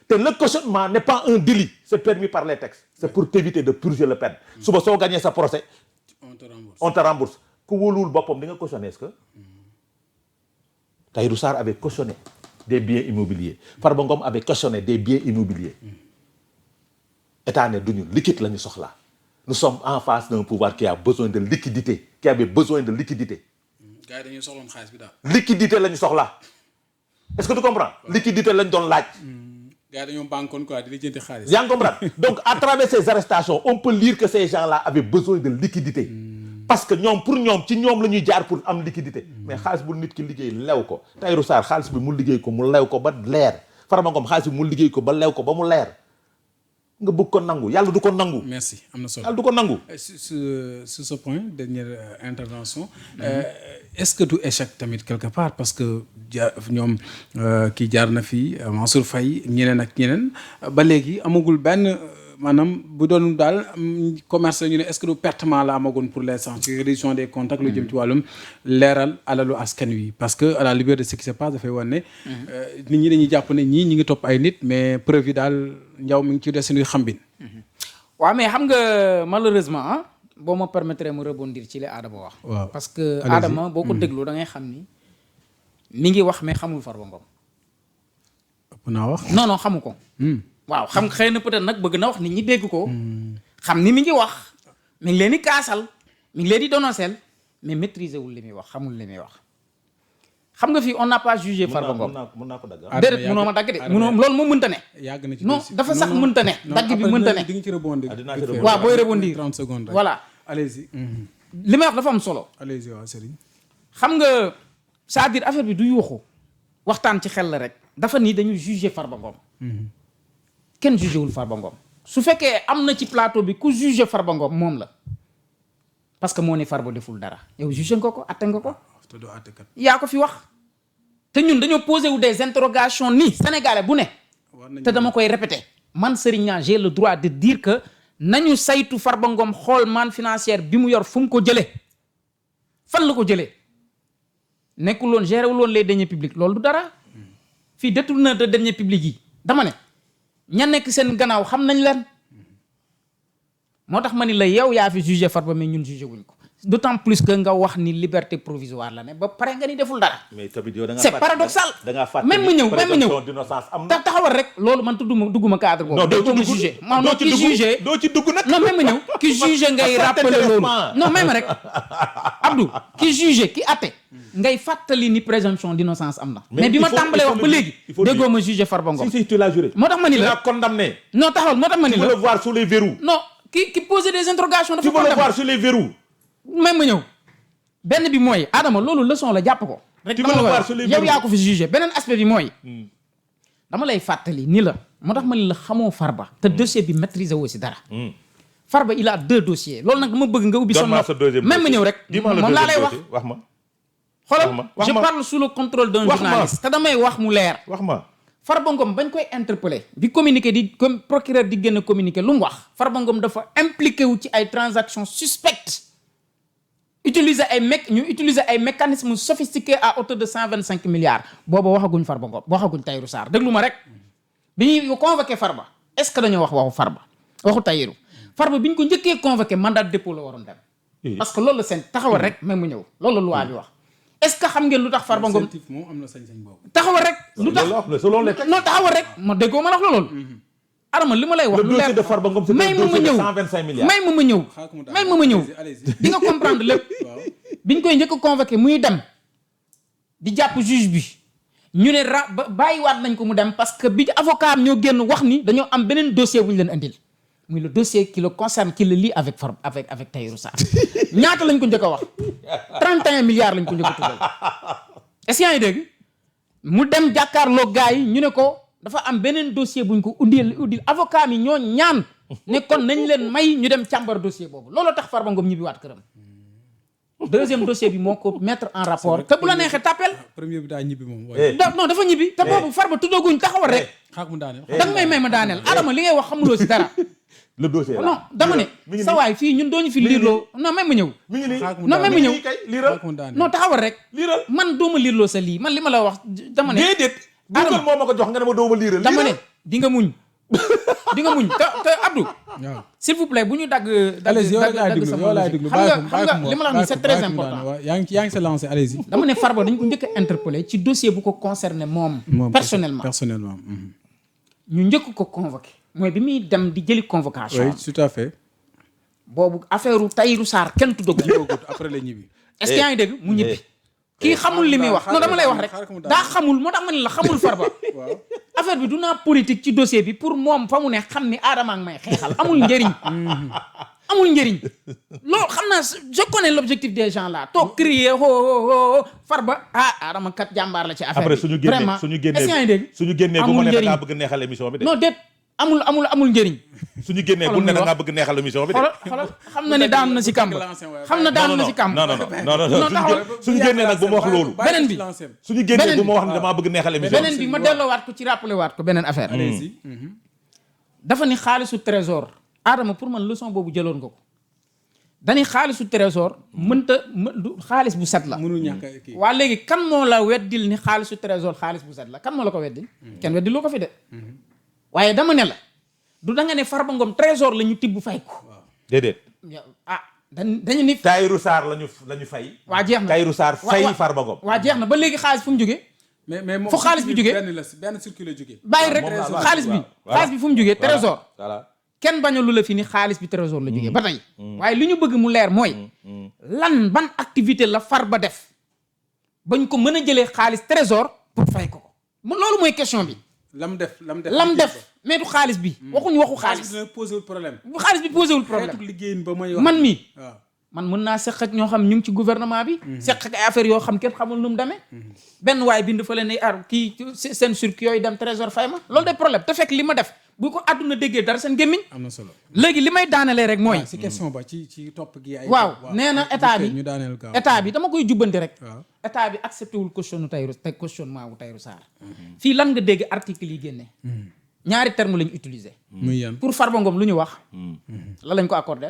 te le cautionnement n'est pas un délit c'est permis par les textes. c'est pour t'éviter de purger le peine. suba soo gagné sa procès. on te rembourse ku wóoluwul boppam di nga cautionner est-ce que. Tahirou Sarr avait cautionné des biens immobiliers Farba Ngom avait cautionné des biens immobiliers. État ne duñu liquide la ñu soxla. nous sommes en face d'un pouvoir qui a besoin de liquidité qui avait besoin de liquidité. gars yi dañuy soxloon xaalis bi daal. liquidité la ñu soxla est-ce que tu comprends. liquidité lañ doon laaj. gars yi dañoo bankoon quoi di lijjanti xaalis. yaa ngi comprendre donc à travers ces arrestations on peut lire que ces gens-là avaient besoin de liquidité. parce que ñoom pour ñoom ci ñoom la ñuy jaar pour am liquidité. mais xaalis bu nit ki liggéey lew ko. Tahirou Sarr xaalis bi mu liggéey ko mu lew ko ba leer Farba Ngom xaalis bi mu liggéey ko ba lew ko ba mu leer nga bëgg ko nangu yàlla du ko nangu. merci am na solo yàlla du ko nangu. sur ce point dernière intervention. est-ce que du échec tamit quelque part parce que ñoom kii jaar na fi Mansour Faye ñeneen ak ñeneen ba léegi amagul benn maanaam bu doon daal commerce ñu ne est-ce que du pertement la amagoon pour l'instant ci réduction des comptes ak lu jëm ci wàllum leeral alalu askan wi parce que à la lumière de ce qui se passe dafay wane ne nit ñi dañuy jàpp ne ñii ñi ngi topp ay nit mais preuve yi daal njaw mi ngi ci des suñuy xambin. waaw mais xam nga malheureusement boo ma permettre mu rebondir ci li Adama wax. waaw parce que Adama boo ko déglu da ngay xam ni mi ngi wax mais xamul Farba Ngom. ëpp naa wax. non xamu ko. waaw xam xëy na peut-être nag bëgg na wax nit ñi dégg ko. xam ni mi ngi wax mi ngi leen di kaasal mi ngi leen di donosel mais maîtriser wul li muy wax xamul li muy wax. xam nga fii on n'a pas jugé Farba Ngom. mën naa ko dagg. déedéet mënoo ma dagg de mënoo loolu moo mënta ne. yàgg na ci non dafa sax mënta ne. dagg bi mënta ne di nga ci rebondir. waaw booy rebondir 30 secondes rek. voilà allez-y. li may wax dafa am solo. allez-y waaw Serigne. xam nga c'est-à-dire affaire bi du yuuxu waxtaan ci xel la rek. dafa nii dañu jugé Farba Ngom. kenn jugé wul Farba Ngom. su fekkee am na ci plateau bi ku jugé Farba Ngom moom la parce que moo ne Farba deful dara yow jugé nga ko atte nga ko. te doo àttekat. yaa ko fi wax. te ñun dañoo posé wu des interrogations ni sénégalais bu ne. te dama koy répéter. man Serigne Niang j'ai le droit de dire que nañu saytu Farba Ngom xool manne financière bi mu yor fu mu ko jëlee fan la ko jëlee nekkul woon géré wul woon les deniers publics loolu du dara fii détourneur de deniers publics yi dama ne ña nekk seen gannaaw xam nañ leen moo tax ma ni la yow yaa fi jugé Farba mais ñun jugé wuñ ko d'autant plus que nga wax ni liberté provisoire la ne ba pare nga ni deful dara. mais tamit yow da nga c'est paradoxal. da ngaa fàttali même ma ñëw présomption d'innocence am na. taxawal rek loolu man dugguma cadre boobu. non doo ci ma dugg jugé non ki jugé doo ci dugg nag. non même ma ñëw ki jugé ngay rappeler loolu non même rek Abdou ki jugé ki atte ngay fàttali ni présomption d'innocence am na. mais bi ma tàmbalee wax ba léegi déggoo ma jugé Farba Ngom. si tu l'as juré. moo tax ma ni tu la l'as condamné. non taxawal moo tax ma ni tu veux la le voir sous les verrous. non ki posé des interrogations dafa tu veux le condamné voir sous les verrous. même ma ñëw benn bi mooy Adama loolu leçon la jàpp ko. rek dama la wax yow yaa ko fi jugé beneen aspect bi mooy. dama lay fàttali ni la moo tax ma ni la xamoo Farba te dossier bi maîtriser woo si dara. Farba il a 2 dossiers loolu nag dama bëgg nga ubbi. donne-moi ce deuxième même ma ñëw rek. moom laa lay wax wax ma. xoolal je parle sous le contrôle d'un journaliste. te damay wax mu leer. wax ma. Farba Ngom bañ koy interpeller bi communiqué di comme procureur di génn communiqué lu mu wax. Farba Ngom dafa impliqué wu ci ay transactions suspectes. utiliser ay mécanismes sophistiqués à hauteur de 125 milliards booba waxaguñ Farba Ngom waxaguñ Tahirou Sarr déglu ma rek bi ñuy convoqué Farba est-ce que dañoo wax waxu Farba waxu Tahirou Farba bi ñu ko njëkkee convoqué mandat de dépôt la waroon dem parce que loolu la seen taxawal rek même mu ñëw loolu la loi bi wax est-ce que xam ngeen lu tax Farba Ngom moom am na sañ-sañ boobu. taxawal rek lu tax non taxawal rek ma déggoo ma wax la loolu Adama li ma lay wax lu leer de Farba Ngom may ma ma ñëw 125 milliards. may ma ma ñëw di nga comprendre lépp biñ koy njëkk a convoqué muy dem di jàpp juge bi ñu ne bàyyiwaat nañ ko mu dem parce que bi avocat am ñoo génn wax ni dañoo am beneen dossier bu ñu leen indil muy le dossier qui le concerne qui le lie avec Tahirou Sarr ñaata lañ ko njëkk a wax 31 milliards lañ ko njëkk a tuddal est-ce que yaa ngi dégg mu dem jàkkaarloo gars yi ñu ne ko dafa am beneen dossier buñ ko uddil avocat mi ñoo ñaan ne kon nañ leen may ñu dem càmbar dossier boobu looloo tax Farba Ngom ñibbiwaat këram deuxième dossier bi moo ko mettre en rapport te bu la neexee tapel premier bi daa ñibbi moom. non dafa ñibbi te boobu Farba tuddaguñ taxawal rek xaak mu daaneel. danga may ma daaneel Adama li ngay wax xamuloo si dara le dossier non dama ne sa waay fii ñun dooñu fi liirloo non may ma ñëw mi ngi nii non may ma ñëw liiral non taxawal rek liiral man dooma liirloo sa lii man li ma la wax dama ne déedéet Google moo ma ko jox nga ne ma dooma liiral dama ne di nga muñ te Abdou waaw s'il vous plaît bu ñu dagg allez-y yow laay déglu sama yow laay déglu xam nga li ma la wax nii c'est très important yaa ngi sa lancé allez-y. dama ne Farba dañ ko njëkk a interpellé ci dossier bu ko concerné moom personnellement ñu njëkk ko convoqué mooy bi muy dem di jëli convocation oui tout à fait. boobu affaire u Tahirou Sarr kenn tuddagu après la ñibbi. est-ce que yaa ngi dégg mu ñibbi kii xamul li muy wax non dama lay wax rek daa xamul moo tax ma ne la xamul Farba affaire bi du naa politique ci dossier bi pour moom fa mu ne xam ni Adama ak may xeexal amul njëriñ amul njëriñ loolu xam naa je connais l'objectif des gens là toog crier ho Farba Adama kat jàmbaar la ci affaire bi après suñu génnee suñu génnee bu ma ne da ngaa bëgg neexal émission bi de non déet amul njëriñ suñu génnee bu ne da ngaa bëgg neexal émission bi de xoolal xam na ni daanu na si kàmb xam na daanu na si kàmb non suñu génnee nag bu ma wax loolu beneen bi suñu génnee bu ma wax ne damaa bëgg neexal émission beneen bi ma delloowaat ko ci rappelé waat ko beneen affaire dafa ni xaalisu trésor Adama pour man leçon boobu jëloon nga ko dañuy xaalisu trésor xaalis bu set la mënul ñàkk kii. waa léegi kan moo la weddil ni xaalisu trésor xaalis bu set la kan moo la ko weddil kenn weddiloo ko fi de waaye dama ne la du da nga ne Farba Ngom trésor la ñu tibb fay ko déedéet dañu ni Tahirou Sarr lañu fay waa jeex na Tahirou Sarr fay Farba Ngom waa jeex na ba léegi xaalis fu mu jógee mais moom fu xaalis bi jógee benn circuit la jógee. bàyyi rek xaalis bi fu mu jógee trésor voilà kenn bañalu la fi ni xaalis bi trésor la jógee ba tey waaye li ñu bëgg mu leer mooy ban activité la Farba def bañ ko mën a jëlee xaalis trésor pour fay ko loolu mooy question bi lam def mais du xaalis bi waxuñu waxu xaalis dina posé wul problème bu xaalis bi posé wul problème liggéeyin ba may wax man mii man mën naa seq ak ñoo xam ñu ngi ci gouvernement bi seq ak ay affaires yoo xam kenn xamul nu mu demee benn waaye bind fa leen ne kii seen circuit yooyu dem trésor fay ma loolu day problème te fekk li ma def bu ko àdduna déggee dara seen gémmiñ am na solo léegi li may daanelee rek mooy si question ba ci topp gi ay waaw nee na état bi dama koy jubbanti rek waaw état bi accepté wul questionnement wu Tahirou Sarr fii lan nga dégg article yi génne ñaari terme lañu utiliser muy yan pour Farba Ngom lu ñu wax la lañ ko accordé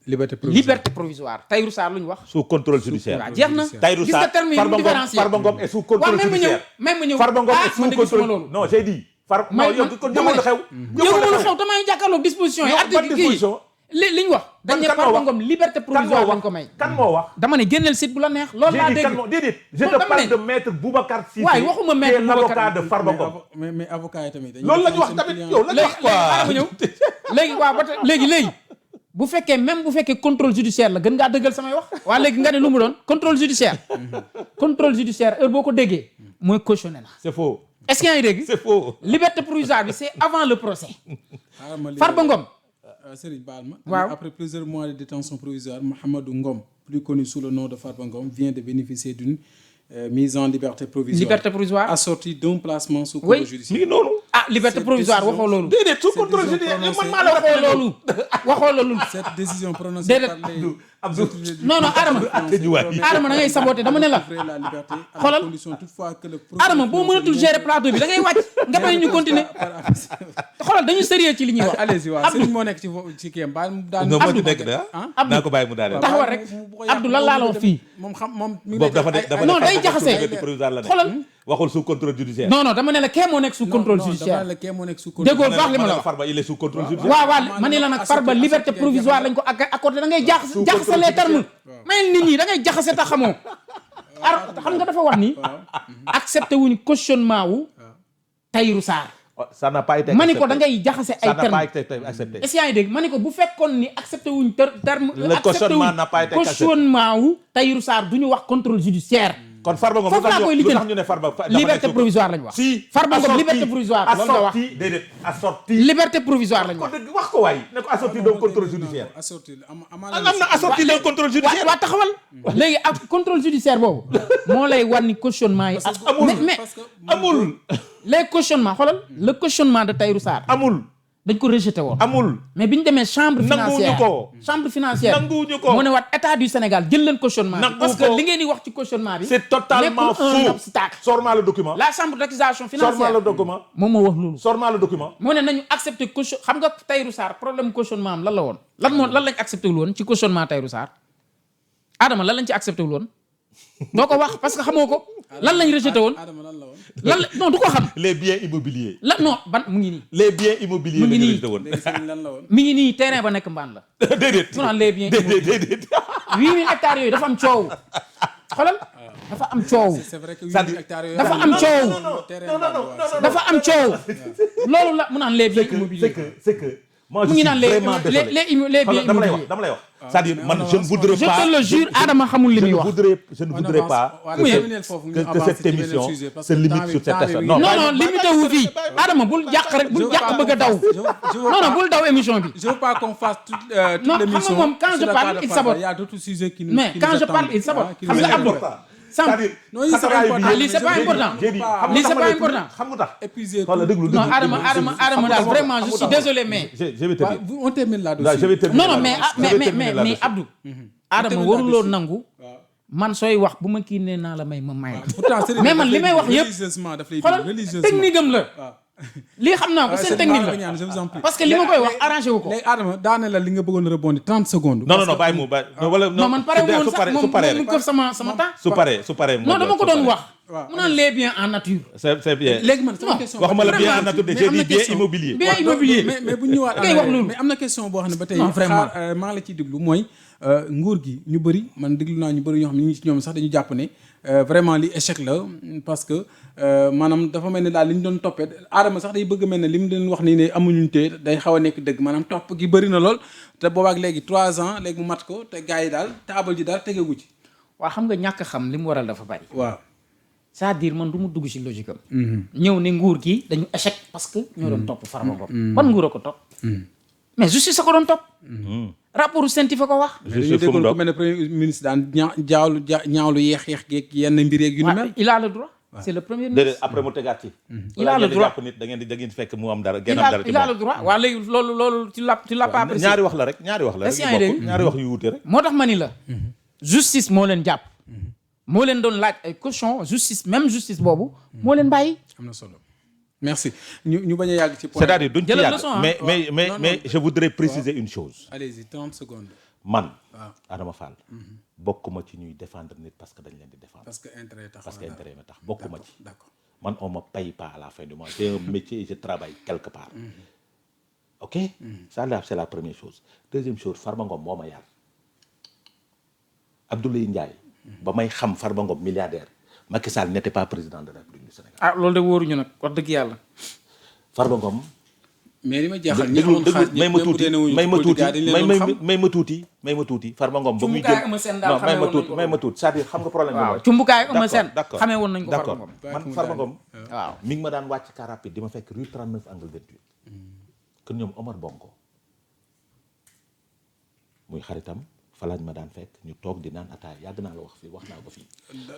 liberté provisoire Tahirou Sarr lu ñu wax sous contrôle judiciaire waaw jeex na Tahirou gis nga terme yi mu différencier Farba Ngom est sous contrôle judiciaire même ma ñëw Farba Ngom est sous contrôle loolu non j'ai dit non yow kon jëmul la xew jëmul la xew damay jàkkaarloog disposition yi article kii li ñu wax dañ ne Farba Ngom liberté provisoire lañ ko may kan moo wax dama ne génneel site bu la neex loolu laa dégg déedéet je te parle de maître Boubacar Cissé waaye waxuma maître l'avocat de Farba Ngom mais avocat yi tamit loolu la ñu wax tamit yow la ñu wax quoi ma ñëw léegi waaw ba léegi bu fekkee contrôle judiciaire la gën ngaa dëggal samay wax waa léegi nga ne lu mu doon contrôle judiciaire heure boo ko déggee mooy cautionné na c'est faux est-ce que yaa ngi dégg c'est faux liberté provisoire bi c'est avant le procès Farba Ngom Serigne baal ma waaw après plusieurs mois de détention provisoire Mouhamadou Ngom plus connu sous le nom de Farba Ngom vient de bénéficier d'une mise en liberté provisoire assortie d'un placement sous contrôle judiciaire. mi ngi noonu. liberté provisoire waxoo loolu. déedéet sous contrôle judiciaire man maa la waxoo loolu. cette décision prononcée par les Abdou non Adama da ngay saboté dama ne la xoolal Adama boo mënatul gérer plateau bi da ngay wàcc nga bay ñu continuer xoolal dañu sérieux ci li ñuy wax. allez-y waaw Serigne moo nekk ci kii Abdou naa ko bàyyi mu daaneel taxawal rek Abdou lan laa la wax fii. moom non day jaxase xoolal waxul sous contrôle judiciaire. non dama ne la kee moo nekk sous contrôle judiciaire. déggoo baax li ma la wax. Farba il est sous contrôle judiciaire. waaw ma ne la nag Farba liberté provisoire lañ ko accordé da ngay jaxase les termes. may nit ñi da ngay jaxase ta xamoo. xam nga dafa wax ni. accepté wuñ cautionnement wu Tahirou Sarr. ça n'a pas été ma ne ko da ngay jaxase ay termes. ça n'a pas été accepté. est-ce que yaa ngi dégg ma ne ko bu fekkoon ni accepté wuñ terme. le cautionnement n'a pas été accepté cautionnement wu Tahirou Sarr du ñu wax contrôle judiciaire. kon Farba Ngom foofu laa koy lijjanti lu tax ñu ne Farba liberté provisoire lañ wax. si Farba Ngom liberté provisoire loolu nga wax déedéet assorti liberté provisoire lañ wax. wax ko waay ne ko assorti d'un contrôle judiciaire assorti am na assorti d'un contrôle judiciaire waa taxawal léegi ak contrôle judiciaire boobu moo lay war ni cautionnement yi amul mais amul les cautionnements xoolal le cautionnement de Tahirou Sarr amul dañ ko rejeté woon amul mais bi ñu demee chambre financière nanguwuñu ko mu ne waat état du Sénégal jël leen cautionnement bi parce que li ngeen di wax ci cautionnement bi c'est totalement nekkul un faux obstacle. sors-moi le document la chambre d'accusation sors-moi financière le document moom moo wax loolu sors-moi le document moo ne nañu accepté caution xam nga Tahirou Sarr problème cautionnement am lan la woon lan lañ accepté wul woon ci cautionnement Tahirou Sarr Adama lan lañ ci accepté wul woon doo ko wax parce que xamoo ko lan lañ rejeté woon lan la non du ko xam les biens immobiliers non ban mu ngi nii les biens immobiliers mu ngi nii rejeté woon mi ngi nii terrain ba nekk mbaan la déedéet mu naan les biens déedéet 8000 hectares yooyu dafa am coow xoolal dafa am coow c'est vrai que dafa am coow dafa am coow loolu la mu naan les biens immobiliers c'est que moi je mu ngi suis naan vraiment désolé les biens immobiliers dama lay wax c'est-à-dire man je ne voudrais je pas te le jure Adama xamul li muy wax je ne voudrais pas que cette émission se limite sur cette personne non limité wu fii Adama bul jàq rek bul jàq bëgg a daw non bul daw émission bi je veux pas qu'on fasse toute non l'émission xam nga moom quand je parle il sabote il y a d'autres sujets qui mais quand je parle il sabote xam nga Abdou lii c'est pas important lii c'est pas important xam nga tax épuisé non Adama daal vraiment je suis désolé mais je vais te dire on termine là je vais terminer non mais Abdou Adama waruloo nangu man sooy wax bu ma kii nee naa la may ma may la mais man li may wax yëpp xoolal technique am la lii xam naa ko seen technique la parce que li ma koy wax arrangé wu ko léegi Adama daane la li nga bëggoon a rebondir 30 secondes non bàyyi mu wala non man pare woon sax moom mu këf sama temps su paree non dama ko doon wax mu naan les biens en nature c'est bien léegi man sama question waxuma la bien en nature de j'ai dit bien immobilier bien immobilier mais bu ñu ñëwaat ngay wax loolu mais am na question boo xam ne ba tey vraiment maa ngi la ciy déglu mooy nguur gi ñu bëri man déglu naa ñu bëri ñoo xam ne ñu ngi ci ñoom sax dañu jàpp ne vraiment li échec la parce que maanaam dafa mel ne daal li ñu doon toppee Adama sax day bëgg mel ne li mu leen wax nii ne amuñu te day xaw a nekk dëgg maanaam topp gi bëri na lool te boobaak léegi 3 ans léegi mu mat ko te gars yi daal taabal ji daal tegegu ci. waaw xam nga ñàkk xam li mu waral dafa bari. waaw c'est-à-dire man du mu dugg ci logique am. ñëw ne nguur gi dañu échec parce que ñoo doon topp Farba Ngom. ban nguur a ko topp. mais justice a ko doon topp. rapport scientifique ko wax. dañuy déggoon ku mel ne premier ministre daan ñaawlu yeex geeg yenn mbir yeeg yu ni mel. il a le droit. c'est le premier ministre. après mu tegaat ci. il a le droit nit da ngeen di fekk mu am dara. ngeen am dara ci il a le droit waaw léegi loolu tu l'as pas apprécié. ñaari wax la rek ñaari wax yu wuute rek. moo tax ma ni la. justice moo leen jàpp. moo leen doon laaj ay caution justice même justice boobu. moo leen bàyyi. am na solo. merci ñu bañ a yàgg ci point. c'est-à-dire duñ ci yàgg mais je voudrais préciser une chose. allez-y 30 secondes. man Adama Fall. bokkuma ci ñuy défendre nit parce que dañ leen di défendre. parce que intérêt tax bokkuma ci. d'accord man on me paye pas à la fin du mois j'ai un métier et je travaille quelque part. ok. ça là c'est la première chose. deuxième chose Farba Ngom moo ma yar. Abdoulaye Ndiaye. ba may xam Farba Ngom milliardaire. Macky Sall n'était pas président de la République du Sénégal. ah loolu de wóoruñu nag wax dëgg yàlla. Farba Ngom. mais li ma jaaxal ñi amoon xaalis may ma tuuti Farba Ngom ba muy jël non may ma tuuti c'est-à-dire xam nga problème bi mooy cumbukaay Eumeu Sène xamee woon nañ ko Farba Ngom man Farba Ngom waaw mi ngi ma daan wàcc car rapide di ma fekk rue 39 angle 28 kër ñoom Omar Bongo muy xaritam fa lañ ma daan fekk ñu toog di naan ataaya yàgg naa la wax fii wax naa ko fii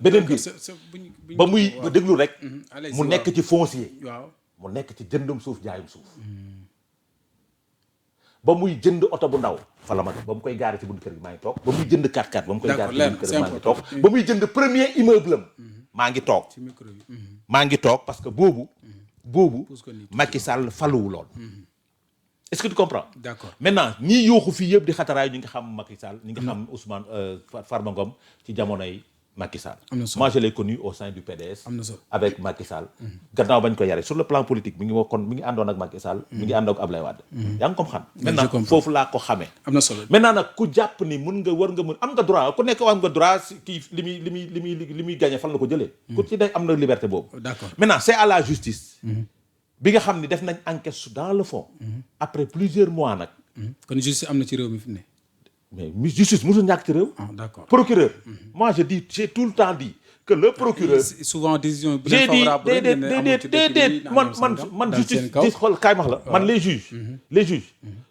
beneen bi ba muy déglu rek mu nekk ci foncier mu nekk ci jëndum suuf jaayum suuf ba muy jënd oto bu ndaw fa la ma def ba mu koy gaare ci buntu kër gi maa ngi toog ba muy jënd 4x4 ba mu koy gaare ci buntu kër gi maa ngi toog ba muy jënd premier immeuble am maa ngi toog maa ngi toog parce que boobu Macky Sall faluwu lool est-ce que tu comprends d'accord maintenant ñii yooxu fii yëpp di xataraayu ñi nga xam Macky Sall ñi nga xam Ousmane Farba Ngom ci jamonoy Macky Sall. Moi je l'ai connu au sein du PDS. Avec Macky Sall. gannaaw bañ ko yare sur le plan politique mi ngi àndoon ak Macky Sall. mi ngi àndoon ak Ablaye Wade. yaa ngi comprendre. maintenant foofu laa ko xamee. am na solo maintenant nag ku jàpp ni mun nga war nga mun am nga droit ku nekk am nga droit kii li muy gagné fan la ko jëlee. ku ci day am na liberté boobu. d'accord maintenant c'est à la justice. bi nga xam ni def nañ enquête dans le fond. après plusieurs mois nag. kon justice am na ci réew mi fi ne. mais justice musul ñàkk ci réew. d'accord procureur. moi je dis j'ai tout le temps dit que le procureur. souvent décision bu j'ai dit favorable déedéet man justice di xool kaay ma wax la man les juges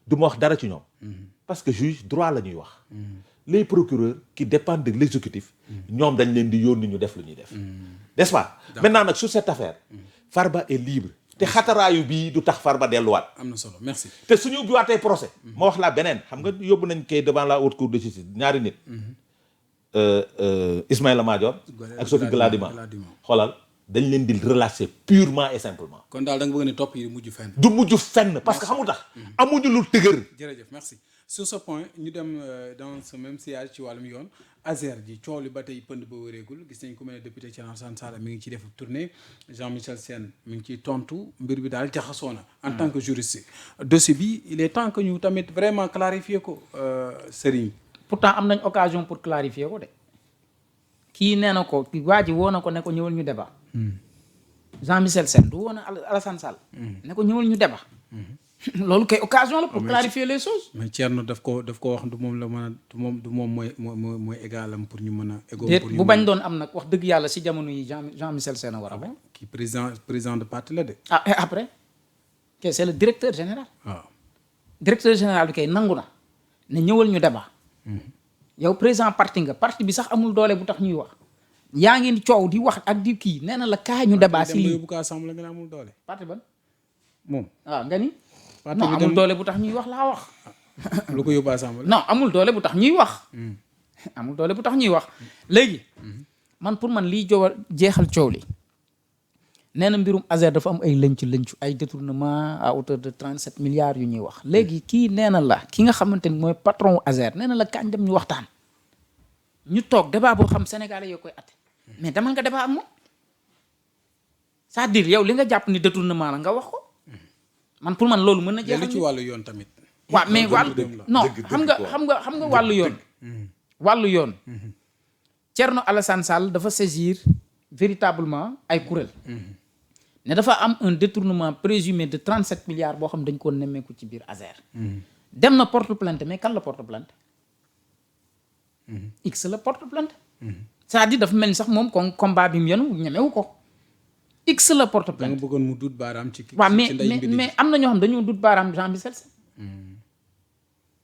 du ma wax dara ci ñoom parce que juge droit la ñuy wax les procureurs qui dépendent de l'exécutif ñoom dañ leen di yónni ñu def lu ñuy def n'est-ce pas maintenant nag sur cette affaire Farba est libre te xataraayu bii du tax Farba delluwaat. am na solo merci. te suñu ubbiwaatee procès ma wax laa beneen xam nga yóbbu nañ kay devant la haute cour de justice ñaari nit Ismaïla Madior ak Sophie Gladima xoolal dañ leen di relâcher purement et simplement. kon daal da nga bëgg ne topp yi mujj fenn. du mujj fenn parce que xamul tax amuñu lu tëgër. jërëjëf merci sur ce point ñu dem dans ce même sillage ci wàllum yoon Azer ji coow li ba tey pënd ba wëreegul gis nañ ku mel ne député Thierno Alassane Sall mi ngi ciy def tournée Jean-Michel Sène mi ngi ciy tontu mbir bi daal jaxasoo na en tant que juriste dossier bi il est temps que ñu tamit vraiment clarifier ko Serigne. pourtant am nañ occasion pour clarifier ko de kii nee na ko waa ji woo na ko ne ko ñëwal ñu débat. Jean-Michel Sène du woon Alassane Sall. ne ko ñëwal ñu débat. loolu kay occasion la pour clarifier les choses. mais Thierno daf ko wax du moom la mën a du moom mooy égalam pour ñu mën a. égoo pour ñu bu bañ doon am nag wax dëgg yàlla si jamono yi Jean-Michel Sène a war a bañ. kii président de parti la de. ah et après que c'est le directeur général. waaw directeur général bi kay nangu na ne ñëwal ñu débat. yow président parti nga parti bi sax amul doole bu tax ñuy wax. yaa ngi coow di wax ak di kii nee na la kaay ñu débat si lii. yóbbu ko assemblée nga ne amul doole. parti ban. moom waaw nga ni. parti non bi amul doole bu tax ñuy wax laa wax. lu ko yóbbu assemblée. non amul doole bu tax ñuy wax. amul doole bu tax ñuy wax. léegi man pour man liy jeexal coow li nee na mbirum Azer dafa am ay lëncu ay détournement à hauteur de 37 milliards yu ñuy wax léegi kii nee na la ki nga xamante ni mooy patron wu Azer nee na la kañ dem ñu waxtaan ñu toog débat boo xam Sénégalais yoo koy atte mais demal nga débat ak moom c'est-à-dire yow li nga jàpp ni détournement la nga wax ko man pour man loolu mën na jeexal ci wàllu yoon tamit. waaw mais wàllu non xam nga wàllu yoon. wàllu yoon. Thierno Alassane Sall dafa saisir véritablement ay kuréel. ne dafa am un détournement présumé de 37 milliards boo xam dañ ko nemmeeku ci biir Azer. dem na porte plainte mais kan la porte plainte. X la porte plainte. c'est-à-dire dafa mel ni sax moom kon combat bi mu yenu ñemewu ko. X la porte plainte. da nga bëggoon mu dut baaraam ci. waaw mais am na ñoo xam dañoo dut baaraam Jean-Michel Sène.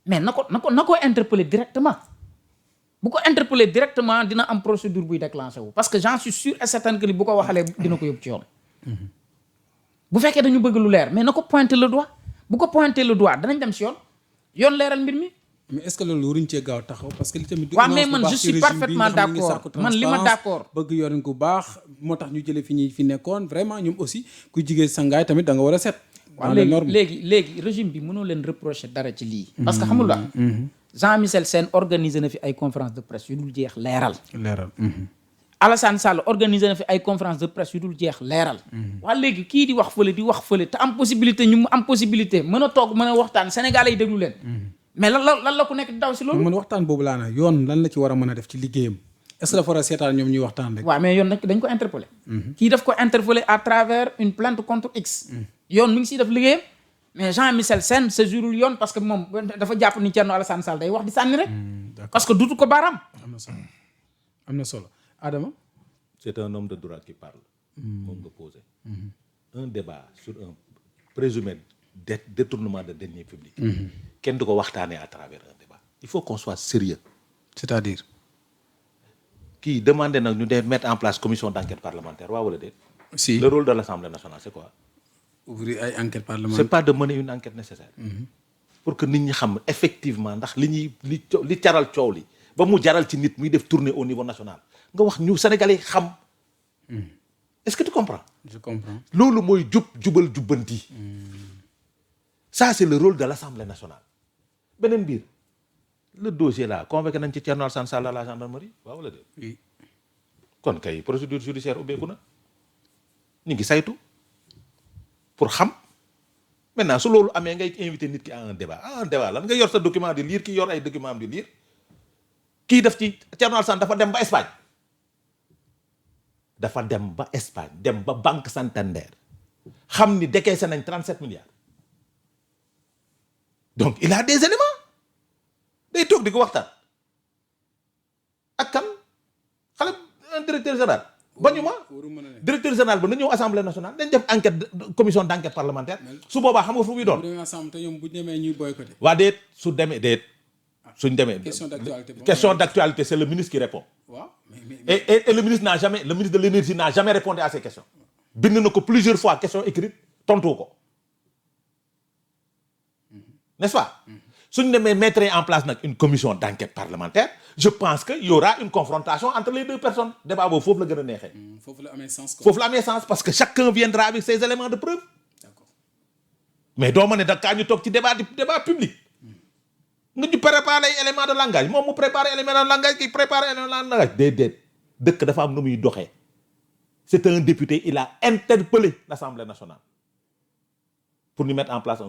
mais na ko interpeller directement. bu ko interpeller directement dina am procédure buy déclenché wu parce que j'en suis sûr et certain que ni bu ko waxalee dina ko yóbbu ci yoon. bu fekkee dañu bëgg lu leer mais na ko pointer le doigt bu ko pointer le doigt danañ dem si yoon leeral mbir mi. mais est-ce que loolu waruñ cee gaaw taxaw parce que li tamit. waaw mais man je suis parfaitement d'accord man li ma d'accord. bëgg yorin ku baax moo tax ñu jëlee fi nekkoon vraiment ñoom aussi ku jigee sangaay tamit da nga war a set. waaw léegi régime bi mënoo leen reprocher dara ci lii. parce que xamul la Jean-Michel Sène organisé na fi ay conférence de presse yu dul jeex leeral. Alassane Sall organisé na fi ay conférence de presse yu dul jeex leeral. waa léegi kii di wax fële te am possibilité ñu am possibilité mën a toog mën a waxtaan Sénégalais yi déglu leen. mais lan la ku nekk di daw si loolu. man waxtaan boobu laa na yoon lan la ci war a mën a def ci liggéeyam est-ce que dafa war a seetaan ñoom ñuy waxtaan rek. waaw mais yoon dañ ko interpeller. kii daf ko interpeller à travers une plainte contre X. yoon mi ngi siy def liggéeyam mais Jean-Michel Sène séjourul yoon parce que moom dafa jàpp ni Thierno Alassane Sall day wax di sànni rek. parce que dutu ko baaraam. am na solo Adama. c'est un homme de droit qui parle. moom nga posé. un débat sur un présumé détournement de deniers publics. kenn du ko waxtaanee à travers un débat. il faut qu'on soit sérieux. c'est-à-dire. kii demandé nag ñu dee mettre en place commission d'enquête parlementaire waaw wala déet. si le rôle de l'Assemblée nationale c'est quoi. ouvrir ay enquête parlementaire. c'est pas de mener une enquête nécessaire. pour que nit ñi xam effectivement ndax li caral coow li ba mu jaral ci nit muy def tournée au niveau national nga wax ñu Sénégalais xam. est-ce que tu comprends. je comprends. loolu mooy jubal jubbanti. ça c'est le rôle de l'Assemblée nationale. beneen biir le dossier là convoqué nañ ci Thierno Alassane Sall à la gendarmerie waaw wala déet. oui. kon kay procédure judiciaire ubbeeku na ñu ngi saytu pour xam maintenant su loolu amee ngay invité nit ki à un débat lan nga yor sa document di lire ki yor ay document am di lire kii def ci Thierno Alassane dafa dem ba Espagne dem ba Banque Santander xam ni décaissé nañ 37 milliards donc il a des éléments day toog di ko waxtaan ak kan xale un directeur général bañu ma directeur général ba na ñëw assemblée nationale dañ def enquête commission d'enquête parlementaire su boobaa xam nga fu muy doon. waa déet su demee déet suñ demee. question d'actualité c'est le ministre qui répond. et le ministre le ministre de l'énergie n'a jamais répondu à ces questions. bind na ko plusieurs fois question écrite tontu ko n'est-ce pas. suñ demee mettre en place nag une commission d'enquête parlementaire je pense que y aura une confrontation entre les deux personnes débat boobu foofu la gën a neexee. foofu la amee sens. foofu la amee sens parce que chacun viendra avec ses éléments de preuve. D'accord. mais doo ma ne da kaa ñu toog ci débat public. nga ñu préparer éléments de langage moom mu préparer élément de langage kii préparer élément de langage déedéet dëkk dafa am nu muy doxee. c'est un député il a interpellé l'Assemblée nationale pour nous mettre en place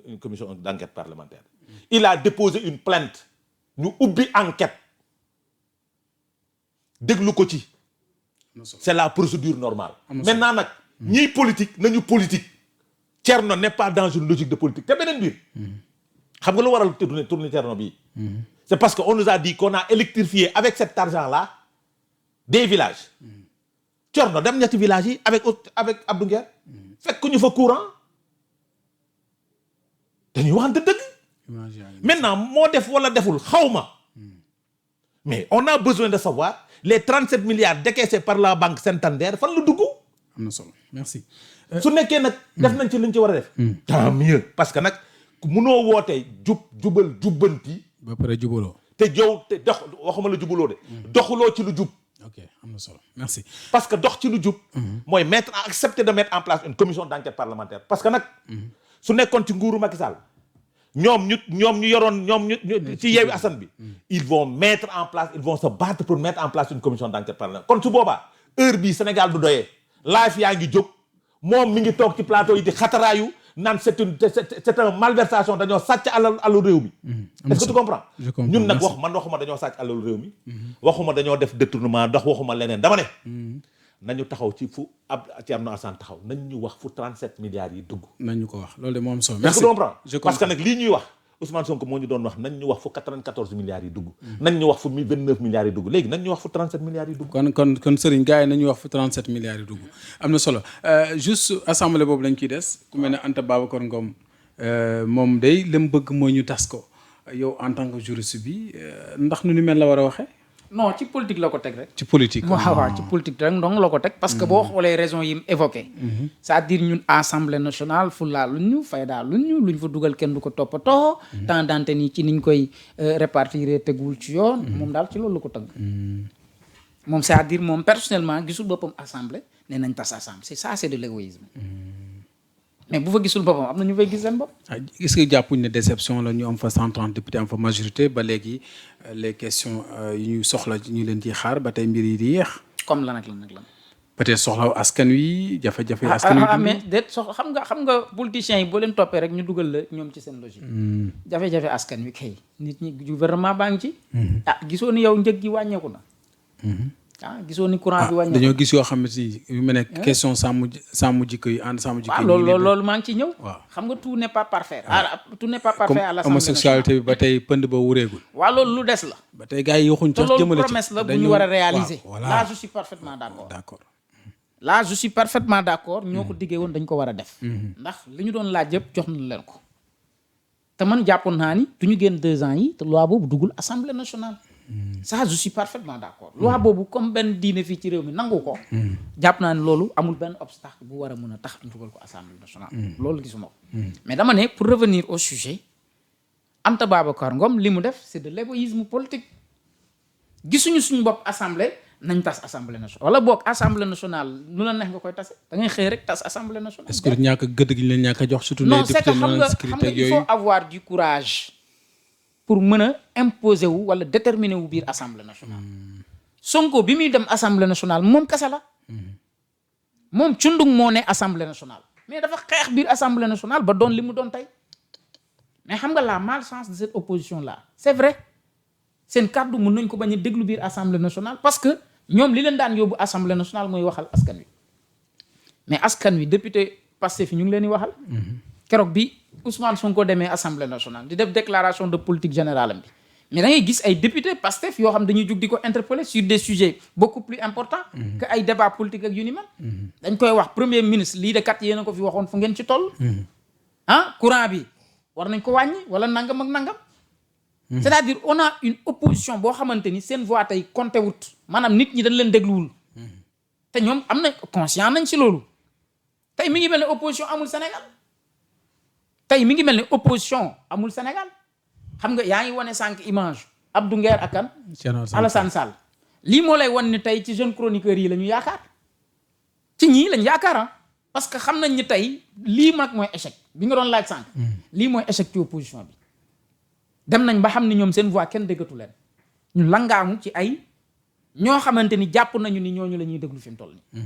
une commission d'enquête parlementaire. Il a déposé une plainte ñu ubbi enquête déglu ko ci. c'est la procédure normale. maintenant nag ñiy politique nañu politique. Thierno n'est pas dans une logique de politique te beneen biir. xam nga lu waral tourner Thierno bii. c'est parce que on nous a dit qu'on a électrifié avec cet argent-là des villages. Thierno dem ñetti villages yi avec Abdou Nguer fekk ñu fa courant dañuy waxante dëgg. maintenant moo def wala deful xawma mais on a besoin de savoir les 37 milliards décaissés par la banque Santander fan la dugg. am na solo merci. su nekkee nag def nañ ci liñ ci war a def. tant mieux parce que nag munoo wootee jubal jubbanti. ba pare jubaloo. te jow te dox waxuma la jubaloo de. doxuloo ci lu jub. ok am na solo merci. parce que dox ci lu jub. mooy accepter de mettre en place une commission d'enquête parlementaire parce que nag. su nekkoon ci nguuru Macky Sall ñoom ñu yoroon ci Yewwi Askan bi. ils vont mettre en place ils vont se battre pour mettre en place une commission d'enquête parlementaire kon su boobaa heure bii Sénégal du doyee live yaa ngi jóg moom mi ngi toog ci plateau yi di xataraayu naan c'est une malversation dañoo sàcc alalu réew mi. est-ce que tu comprends. ñun nag waxuma dañoo sàcc alalu réew mi. waxuma dañoo def détournement waxuma leneen dama ne. nañu taxaw ci fu Thierno Alassane taxaw nañ ñu wax fu 37 milliards yi dugg. nañ ñu ko wax loolu de moo am solo. merci parce que nag lii ñuy wax Ousmane Sonko moo ñu doon wax nañ ñu wax fu 94 milliards yi dugg. nañ ñu wax fu 29 milliards yi dugg léegi nañ ñu wax fu 37 milliards yi dugg. kon Serigne gars yi nañu wax fu 37 milliards yi dugg am na solo juste assemblée boobu lañ ciy des ku mel ne Anta Babacar Ngom moom day li mu bëgg mooy ñu tas ko yow en tant que juriste bi ndax nu ni mel la war a waxee. non ci politique la ko teg rek. ci politique waaw ci politique rek ndong la ko teg. parce que boo xoolee raisons yi mu évoqué. c'est-à-dire ñun assemblée nationale fulaa luñ ñu faydaa luñ fa dugal kenn du ko toppatoo. temps d'antenne yi ci niñ koy répartir teguwul ci yoon. moom daal ci loolu la ko tënk. moom c'est-à-dire moom personnellement gisul boppam assemblée nee nañ tas assemblée c'est de l'égoïsme. mais bu fa gisul boppam am na ñu fay gis seen bopp. est-ce que jàppuñ ne déception la ñu am fa 130 députés am fa majorité ba léegi les questions yi ñu soxla ñu leen ciy xaar ba tey mbir yi di yéex. comme lan ak lan. peut-être soxla askan wi jafe-jafe. askan wi mais déet xam nga politiciens yi boo leen toppee rek ñu dugal la ñoom ci seen logique. jafe-jafe askan wi kay nit ñi gouvernement baa ngi ci. gisoo ni yow njëg gi wàññeeku na. gisoo ni courant bi wàññi dañoo gis yoo xam ne si yu mel ne question sàmm jikko yi ànd sàmm jikko yi. waaw loolu maa ngi ci ñëw. waaw xam nga tout n'est pas parfait. tout n'est pas parfait à l'Assemblée nationale. comme homosexualité bi ba tey pënd ba wureegul. waaw loolu lu des la. ba tey gars yi waxuñ sax jëmale ci te loolu promesse la bu ñu war a réaliser. là je suis parfaitement d'accord. là je suis parfaitement d'accord ñoo ko diggee woon dañ ko war a def. ndax li ñu doon laaj yëpp jox nañ leen ko. te man jàppoon naa ni du ñu génn 2 ans yi te loi boobu duggul Assemblée nationale. ça je suis parfaitement d'accord loi boobu comme benn diine fii ci réew mi nangu ko. jàpp naa ne loolu amul benn obstacle bu war a mën a tax ñu dugal ko Assemblée nationale. loolu gisuma ko. mais dama ne pour revenir au sujet Anta Babacar Ngom li mu def c'est de l'égoïsme politique. gisuñu suñu bopp assemblée nañ tas Assemblée nationale wala boog Assemblée nationale nu la neex nga koy tase da ngay xëy rek tas Assemblée nationale. est-ce que ñàkk gëdd gi ñu leen ñàkk a jox surtout les députés non inscrits il faut avoir du courage. pour mën a imposer wu wala déterminer wu biir Assemblée nationale. Sonko bi muy dem Assemblée nationale moom kese la. moom cundung moo ne Assemblée nationale. mais dafa xeex biir Assemblée nationale ba doon li mu doon tey. mais xam nga la malchance de cette opposition là c'est vrai seen kàddu mën nañ ko bañ a déglu biir Assemblée nationale parce que ñoom li leen daan yóbbu Assemblée nationale mooy waxal askan wi. mais askan wi député Pastef fi ñu ngi leen di waxal. keroog bi Ousmane Sonko demee Assemblée nationale di def déclaration de politique générale am bi mais da ngay gis ay député Pastef yoo xam dañuy jug di ko interpeller sur des sujets beaucoup plus importants que ay débat politique ak yu ni mel dañ koy wax premier ministre lii de kat yéen a ko fi waxoon fu ngeen ci toll courant bi war nañ ko wàññi wala nangam ak nangam c'est-à-dire on a une opposition boo xamante ni seen voix tey compté wut maanaam nit ñi dañ leen dégluwul te ñoom am nañ conscient nañ ci loolu tey mi ngi mel ne opposition amul Sénégal xam nga yaa ngi wane sànq image Abdou Nguer ak kan Alassane Sall lii moo lay wan ni tey ci jeune chroniqueurs yi la ñu yaakaar ci ñii lañ yaakaar parce que xam nañ ni tey lii nag mooy échec bi nga doon laaj sànq lii mooy échec ci opposition bi dem nañ ba xam ni ñoom seen voix kenn déggatu leen ñu langaamu ci ay ñoo xamante ni jàpp nañu ni ñooñu la ñuy déglu fi mu toll nii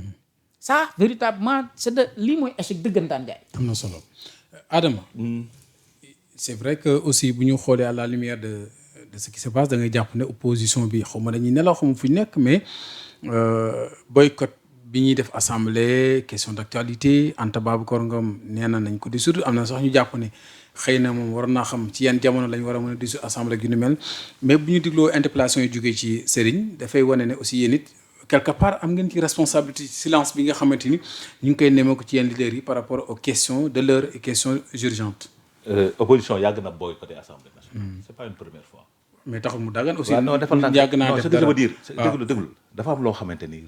ça véritablement c'est de lii mooy échec dëggantaan jaay am na solo Adama c'est vrai que aussi bu ñu xoolee à la lumière de ce qui se passe da ngay jàpp ne opposition bi xaw ma dañuy nelaw xaw ma fu ñu nekk mais boycott bi ñuy def assemblée question d'actualité Anta Babacar Ngom nee na nañ ko dissoudre am na sax ñu jàpp ne xëy na moom war naa xam ci yan jamono lañ war a mën a dissoudre assemblée gi nu mel mais bu ñu digloo interpellation yi jógee ci Serigne dafay wane ne aussi yéen it quelque part am ngeen ci responsabilité silence bi nga xamante ni ñu ngi koy nemee ko ci yenn leaders yi par rapport aux questions de l'heure et questions urgentes. Opposition yàgg na boycotté assemblée nationale. C'est pas une première fois. mais taxul mu dagan aussi. non defal naa yàgg naa def dara non ce que je veux dire. déglu dafa am loo xamante ni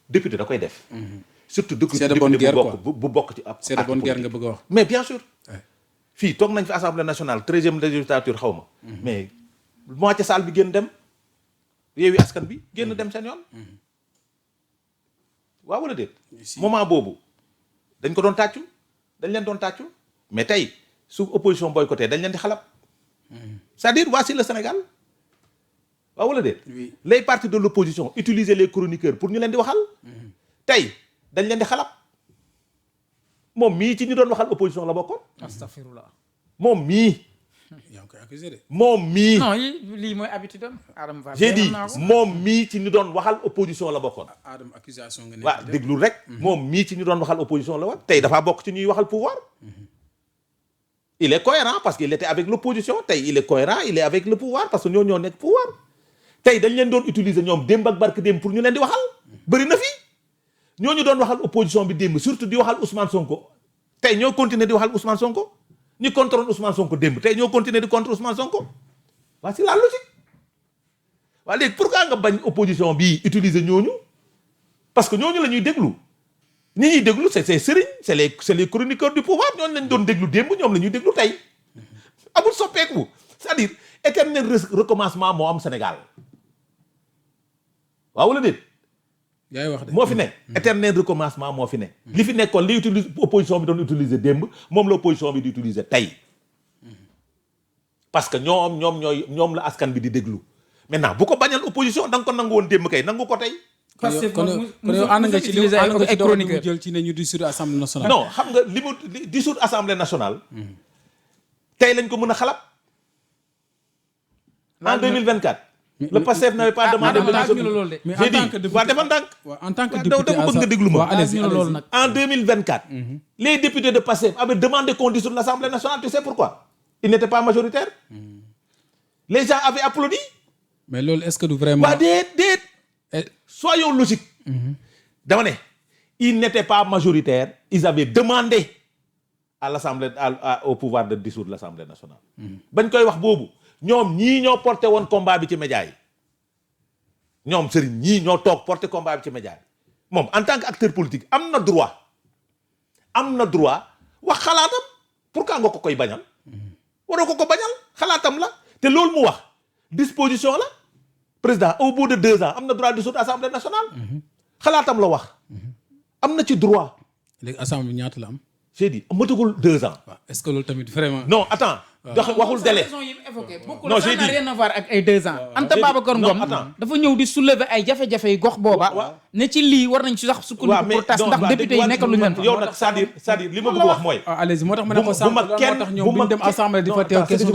député da koy def. surtout c'est de bonne guerre quoi bu bokk ci ab. c'est de bonne guerre nga bëgg a wax. mais bien sûr. fii toog nañ fi assemblée nationale 13e législature xaw ma. mais moitié salle bi génn dem. Yewwi Askan bi génn dem seen yoon. waaw wala déet. moment boobu dañ ko doon tàccu dañ leen doon tàccu mais tey su opposition boycotté dañ leen di xalab. c'est-à-dire voici le Sénégal. waaw wala déet. oui les partis de l'opposition utiliser les chroniqueurs pour ñu leen di waxal. tey dañ leen di xalab. moom mii ci ñu doon waxal opposition la bokkoon. astafirullah. moom mii. yaa ngi koy accusé de. moom mii. non lii mooy habitude am. Adama Fall j'ai dit moom mii ci ñu doon waxal opposition la bokkoon. Adama accusation nga nekk. waaw déglu rek. moom mii ci ñu doon waxal opposition la woon. tey dafaa bokk ci ñuy waxal pouvoir. il est cohérent parce qu'il était avec l'opposition tey il est cohérent il est avec le pouvoir parce que ñoo nekk pouvoir. tey dañ leen doon utiliser ñoom démb ak barke démb pour ñu leen di waxal. bëri na fi. ñooñu doon waxal opposition bi démb surtout di waxal Ousmane Sonko tey ñoo continuer di waxal Ousmane Sonko ñi contrôle Ousmane Sonko démb tey ñoo continuer di contre Ousmane Sonko waa c'est la logique waa léegi pourquoi nga bañ opposition bi utiliser ñooñu parce que ñooñu la ñuy déglu ñi ñuy déglu c'est sëriñ c'est les chroniqueurs du pouvoir ñooñu lañ doon déglu démb ñoom la ñuy déglu tey amul soppeeku c'est-à-dire éternel recommencement moo am Sénégal waaw wala déet. yaay wax de moo fi ne éternel recommencement moo fi ne li fi nekkoon li utilise opposition bi doon utiliser démb moom la opposition bi di utiliser tey parce que ñoom la askan bi di déglu maintenant bu ko bañal opposition da nga ko nangu woon démb kay nangu ko tey. parce que kon yow ànd nga ci li ay chroniqueur jël ci ne ñu dissoudre assemblée nationale. non xam nga li mu dissoudre assemblée nationale. tey lañ ko mën a xalab. en 2024. le Pastef n'avait pas demandé de mais j'ai dit waa defal ndànk. en tant que député dama bëgg nga déglu ma. loolu nag. En 2024, les députés de Pastef avaient demandé qu'on dissoute l'Assemblée nationale. Tu sais pourquoi? Ils n'étaient pas majoritaires. Les gens avaient applaudi. mais loolu est-ce que du vraiment. waa déet soyons logiques. dama ne ils n'étaient pas majoritaires. Ils avaient demandé à l'Assemblée au pouvoir de dissoudre l'Assemblée nationale. bañ koy wax boobu ñoom ñii ñoo porté woon combat bi ci média yi ñoom Serigne ñii ñoo toog porté combat bi ci média yi moom en tant qu'acteur politique am na droit wax xalaatam pourquoi nga ko koy bañal waroo ko bañal xalaatam la te loolu mu wax disposition la président au bout de 2 ans am na droit dissoudre assemblée nationale xalaatam la wax am na ci droit. léegi assemblée ñaata la am. j'ai dit matagul 2 ans. waaw est-ce que loolu tamit vraiment. non attends. waxul délai. non j'ai dit ça n'a rien à voir ak ay 2 ans. Anta Babacar Ngom dafa ñëw di soulever ay jafe-jafe yi gox booba. ne ci lii war nañ ci sax sukkandiku pour tas ndax député yi nekkal lu ñu leen. yow nag c'est-à-dire li ma bëgg wax mooy. allez-y moo tax ma ne ko sànq moo tax ñoom bu ñu dem assemblée di fa teew question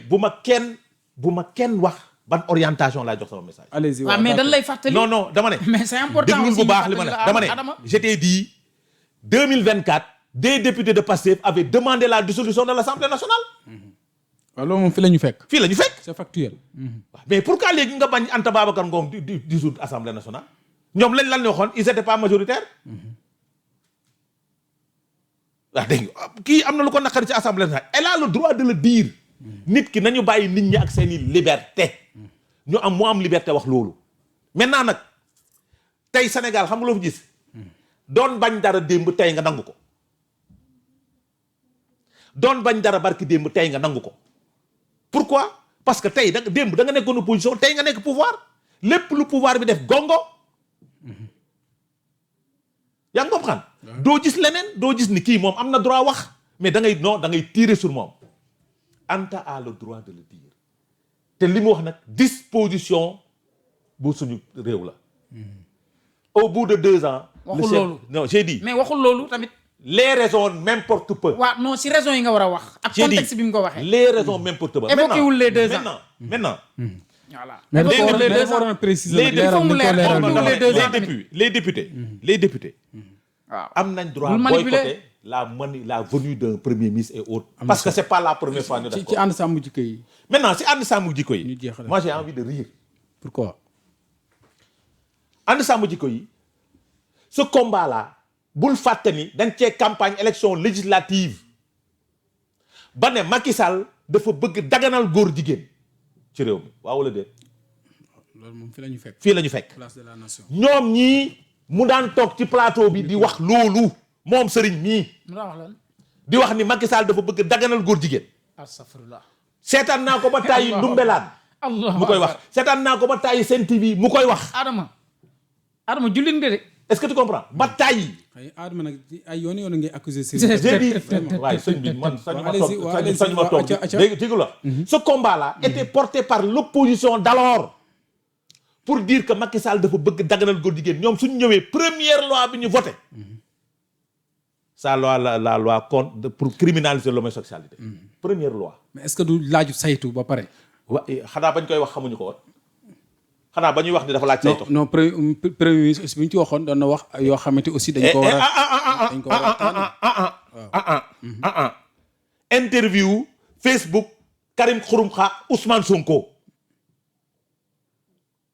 bu ma kenn wax ban orientation laa jox sama message. allez-y waaw mais dañ lay fàttali. non dama ne. mais c'est important aussi bu baax li ma ne dama ne je t'ai dit 2024 des députés de Pastef avaient demandé la dissolution de l'Assemblée nationale. waaw loolu moom fi la ñu fekk. fii la ñu fekk. c'est factuel. mais pourquoi léegi nga bañ Anta Babacar Ngom di dissoudre assemblée nationale ñoom lan la waxoon ils étaient pas majoritaires. waaw dégg nga kii am na lu ko naqari ci assemblée nationale elle a le droit de le dire. nit ki nañu bàyyi nit ñi ak seeni liberté. ñu am mu am liberté wax loolu. maintenant nag tey Sénégal xam nga loo fi gis. doon bañ dara démb tey nga nangu ko. doon bañ dara barki démb tey nga nangu ko. pourquoi parce que tey démb da nga nekkoon opposition tey nga nekk pouvoir lépp lu pouvoir bi def gongo. yaa ngi comprendre. doo gis leneen doo gis ni kii moom am na droit wax mais da ngay tirer sur moom. Anta a le droit de le dire te li mu wax nag disposition bu suñu réew la. au bout de 2 ans. waxul loolu non j'ai dit. mais waxul loolu tamit. les raisons m'importent peu. waaw non si raisons yi nga war a wax. ak contexte bi mu ko waxee. les raisons m'importent peu. évoqué wul les 2 ans maintenant. voilà. mais les waroon a préciser les députés. waaw am nañ droit boycotter la venue d'un premier ministre et autres. parce que c'est pas la première fois ñu def ko ci ànd sàmm jikko yi. maintenant si ànd sàmm jikko ñu yi. jeexal moi j'ai envie de rire. pourquoi. ànd sàmm jikko yi ce combat là bul fàtte ni dañ cee campagne élection législative ba ne Macky Sall dafa bëgg daganal góor jigéen ci réew mi waaw wala déet. loolu moom fi la ñu fekk. fii la ñu fekk. place de la nation. ñoom ñii mu daan toog ci plateau bi di wax loolu moom sëriñ mii mu daan wax lan. di wax ni Macky Sall dafa bëgg daganal góor jigéen. astafurlah. seetaan naa ko ba tàyyi Ndumbelaan mu koy wax seetaan naa ko ba tàyyi Sen TV mu koy wax. Adama jullit nga de. est-ce que tu comprends ba tàyyi. ay Adama nag ay yoon ngay accuser j'ai dit waaye sëñ bi man sañu ma toog dégg la ce combat là était porté par l'opposition d'alors pour dire que Macky Sall dafa bëgg daganal góor jigéen ñoom suñu ñëwee première loi bi ñu voté sa loi la loi contre pour criminaliser l'homosexualité première loi. mais est-ce que du laaju saytu ba pare. xanaa bañ koy wax xamuñu ko woon xanaa ba ñuy wax ni dafa laaj saytu. non premier ministre aussi bu ñu ci waxoon doon na wax yoo xamante aussi dañ ko war a interview Facebook Karim Xurum Xaq Ousmane Sonko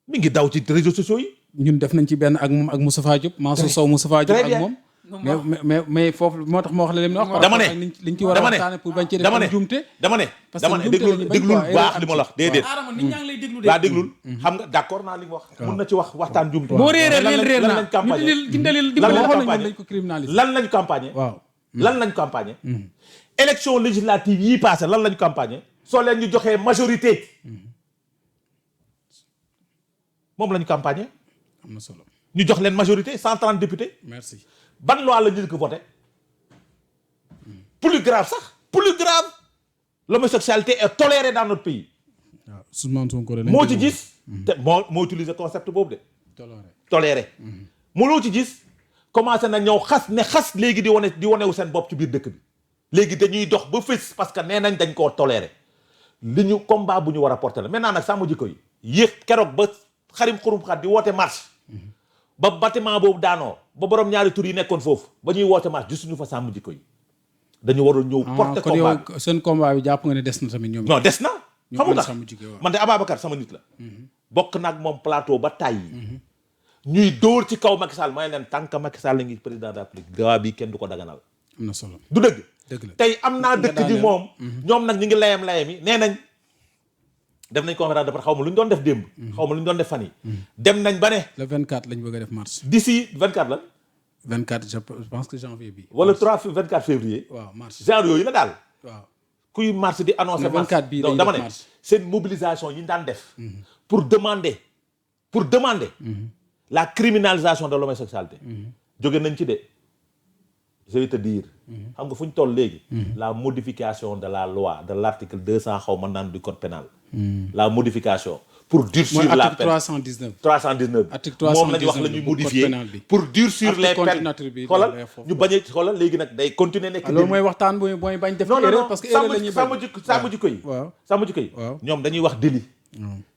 mi ngi daw ci réseaux sociaux yi. ñun def nañ ci benn ak moom ak Moustapha Diop Mansour Sow Moustapha Diop ak moom. mais foofu moo tax ma wax la leen wax. dama ne liñ ci war a waxtaane pour bañ ci def am juumte. dama ne déglul baax li ma la wax déedéet. nit ñaa ngi lay déglu de. laa déglul xam nga d'accord naa li mu wax. mun na ci wax waxtaan juumte. boo réeree réer lan lañ campagne lan lañ campagne waaw lan lañ campagne élection législative yii passé lan lañ campagne soo leen ñu joxee majorité moom lañu campagne am na solo ñu jox leen majorité 130 députés. merci. ban loi la ñu ko voté plus grave l'homosexualité est tolérée dans notre pays. waaw Ousmane Sonko moo ci gis. te moo utiliser concept boobu de. toléré. mu loo ci gis commencé na ñëw xas léegi di wanewu seen bopp ci biir dëkk bi. léegi dañuy dox ba fës parce que nee nañ dañ koo toléré li ñu combat bu ñu war a porter la maintenant nag sàmm jikko yi yéex keroog ba Karim Xurum Xaq di woote marche. ba bâtiment boobu daanoo ba borom ñaari tur yi nekkoon foofu ba ñuy woote marche gisuñu fa sàmm jikko yi dañu waroon ñëw porter combat kon yow seen combat bi jàpp nga ne des na tamit ñoom. non des na xamul tax sàmm jikko man de Ababacar sama nit la. bokk nag moom plateau ba tàyyi ñuy dóor ci kaw Macky Sall may leen tant que Macky Sall la ngi président de la République loi bi kenn du ko daganal. am na solo du dëgg. dëgg la tey am naa dëkk bi moom. ñoom nag ñu ngi layam yi nee nañ. def nañ conférence de presse xaw ma lu ñu doon def démb. xaw ma lu ñu doon def fan yi dem nañ ba ne. le 24 lañ bëgg a def mars. d'ici 24 lan. 24 je pense que janvier bi. wala 24 février. waaw mars genre yooyu la daal. waaw kuy mars di annoncer. le 24 bii donc dama ne seen mobilisation yi ñu daan def. pour demander la criminalisation de l'homosexualité. jóge nañ ci de. je vais te dire. xam nga fu ñu toll léegi. la modification de la loi de l'article 200 xaw ma naan du code pénal. la modification. pour durcir la peine article 319. article 319 moom la ñu wax la ñuy modifier pour durcir les peines. xoolal ñu bañ a xoolal léegi nag day continuer nekk. loolu mooy waxtaan booy bañ def erreur parce que erreur la ñuy bañ sàmm jikko yi. waaw sàmm jikko yi. waaw ñoom dañuy wax délit.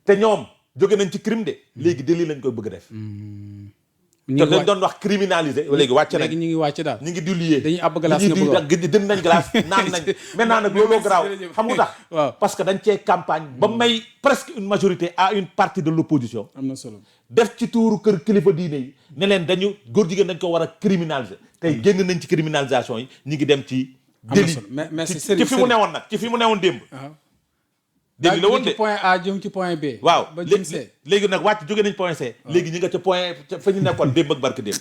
te ñoom jóge nañ ci crime de. léegi délit lañ koy bëgg def. ñu te ngi dañ doon wax criminaliser léegi wàcc nañ léegi ñu ngi wàcc daal. ñu ngi diluer dañuy àbb glace nga bëgg a wax. dënd nañ glace naan nañ maintenant nag looloo garaaw xam nga tax waaw parce que dañ cee campagne ba may presque une majorité à une partie de l'opposition am na solo. def ci tuuru kër kilifa diine yi ne leen dañu góor jigéen dañ ko war a criminaliser tey génn nañ ci criminalisation yi ñu ngi dem ci délit merci ci fi mu newoon nag ci fi mu newoon démb délit la woon de ci point A jëm ci point B. waaw ba jëm C. léegi nag wàcc jóge nañ point C léegi ñi nga ca point fa ñu nekkoon démb ak barke démb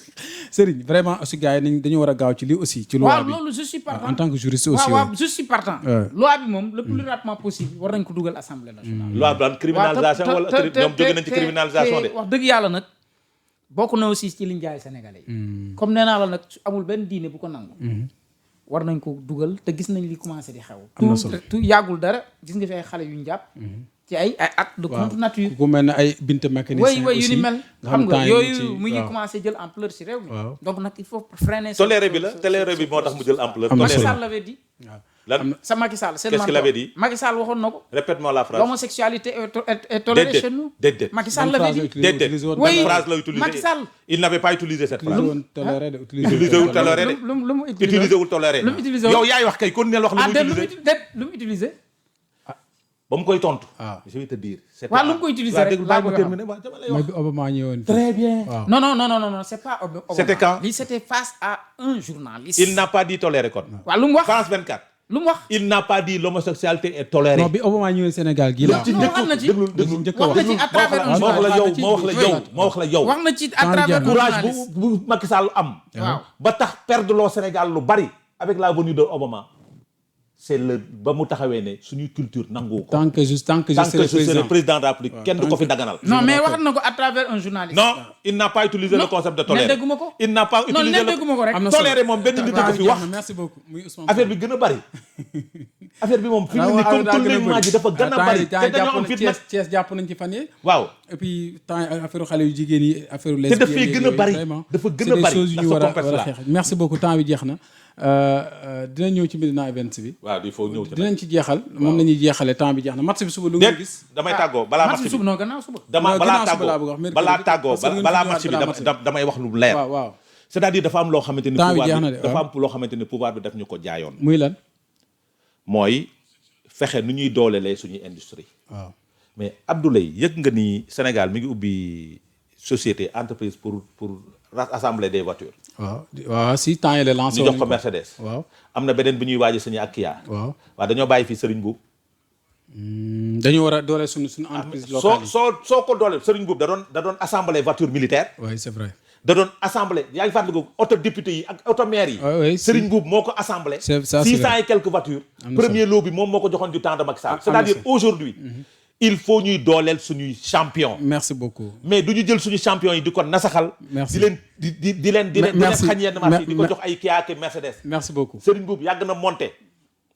Serigne vraiment aussi gars yi dañu war a gaaw ci lii aussi ci loi waaw bi. loolu je suis partant. en tant que juriste aussi. waaw je suis partant. loi bi moom le plus rapidement possible war nañ ko dugal assemblée nationale. loi bi daan criminalisation wala ñoom jóge nañ ci criminalisation de wax dëgg yàlla nag bokk na aussi ci liñ jaay sénégalais yi. comme nee naa la nag amul benn diine bu ko nangu. war nañ ko dugal te gis nañ li commencé di xew. am na solo tout yàggul dara gis nga fi ay xale yu ñu jàpp. ci ay acte de contre nature. ku mel ne ay binte mécanicien way yu ni mel xam nga yooyu mu ngi waaw. commencé jël ampleur ci réew mi. waaw. donc nag il faut freiner. toléré bi la toléré bi moo tax mu jël ampleur am na Macky solo. Sall l'avait dit. lan sa Macky Sall c'est Qu'est-ce qu'il avait dit? Macky Sall waxoon na ko. répète-moi la phrase L'homosexualité est tolérée chez nous. déedéet Macky Sall l'avait dit. déedéet Oui. ban phrase la utilisé Macky Sall. il n'avait pas utilisé cette phrase utilisé wul toléré de lu mu utilisé wul toléré lu mu utilisé yow yaay wax kay kon neel wax lu ah mu déet utilisé lu mu utilisé. ba mu koy tontu Ah. je vais te dire c'est waaw lu mu ko utilisé rek laa bëgg a xam. mooy bi Obama ñëwoon fii. très bien waaw. non c'est pas Obama. C'était quand? lii c'était face à un journaliste. il n'a pas dit toléré kon waaw lu mu wax France 24 lu mu wax. il n'a pas dit l'homosexualité est tolérée non bi Obama ñëwee Sénégal gii la. ci non, wax na ci. déglu njëkk a wax na ci à travers un ma wax la journaliste. yow ma wax la yow ma wax la yow wax na ci à travers un courage journaliste. bu Macky Sall am waaw. ba tax perdre loo Sénégal lu bari avec la venue de Obama c'est le ba mu taxawee ne suñuy culture nangu ko tant que je tant que je serai président de la République kenn du ko fi daganal non mais wax na ko à travers un journaliste. non il n'a pas utilisé le concept de toléré ne dégguma ko. il n'a pas non utilisé ne dégguma ko rek. am na solo. toléré moom benn nit a ko fi wax merci beaucoup muy Ousmane affaire bi gën a bari affaire bi moom fi mu ne nii comme tout le monde ji dafa gën a bari te dañoo am fit nag Thiès jàpp nañ ci fan yi waaw et puis temps affaire xale yu jigéen yi affaire te lesbiennes dafay gën a bari vraiment dafa gën c'est a des bari choses yu ndax ñu sa war a complexe la xeex merci beaucoup temps bi jeex na dina ñëw ci Médina Events bi waaw il faut ñëw ci dinañ ci jeexal moom la ñuy jeexale temps bi jeex na match bi suba lu nga déet gis damay tàggoo balaa match match bi suba non gannaaw suba. dama gannaaw balaa suba laa bëgg a wax, tàggoo balaa tàggoo parce que ñun balaa ñu match bi balaa match bi. damay wax lu leer waaw waaw c'est-à-dire dafa am loo xamante ni Temps bi pouvoir jeex na bi de, dafa waaw. am loo xamante ni pouvoir bi daf ñu ko jaayoon muy lan mooy fexe nu ñuy doolelee suñuy industrie waaw mais Abdoulaye yëg nga ni Sénégal mi ngi ubbi société entreprise pour assembler des voitures waaw si temps yi la lancé ñu jox ko Mercedes waaw am na beneen bi ñuy waaj a signé ak Kia waaw waaw dañoo bàyyi fii Serigne Boub dañu war a doole suñu entreprise locale yi soo ko doole Serigne Boub da doon assembler voiture militaire oui c'est vrai da doon assemblée yaa ngi fàttaliku auto député yi ak auto maire yi. oui Serigne Boub moo ko assemblée. C'est ça, 600 c'est vrai. et quelques voitures. Am na premier lot bi moom moo ko joxoon du temps de Macky Sall. am na c'est-à-dire solo. aujourd'hui il faut ñuy dooleel suñuy champion. merci beaucoup mais du ñu jël suñu champion yi di ko nasaxal. Merci. di leen Merci. xañ yenn marché yi di ko Me- jox ay Kia ak Mercedes. merci beaucoup Serigne Boub yàgg na monter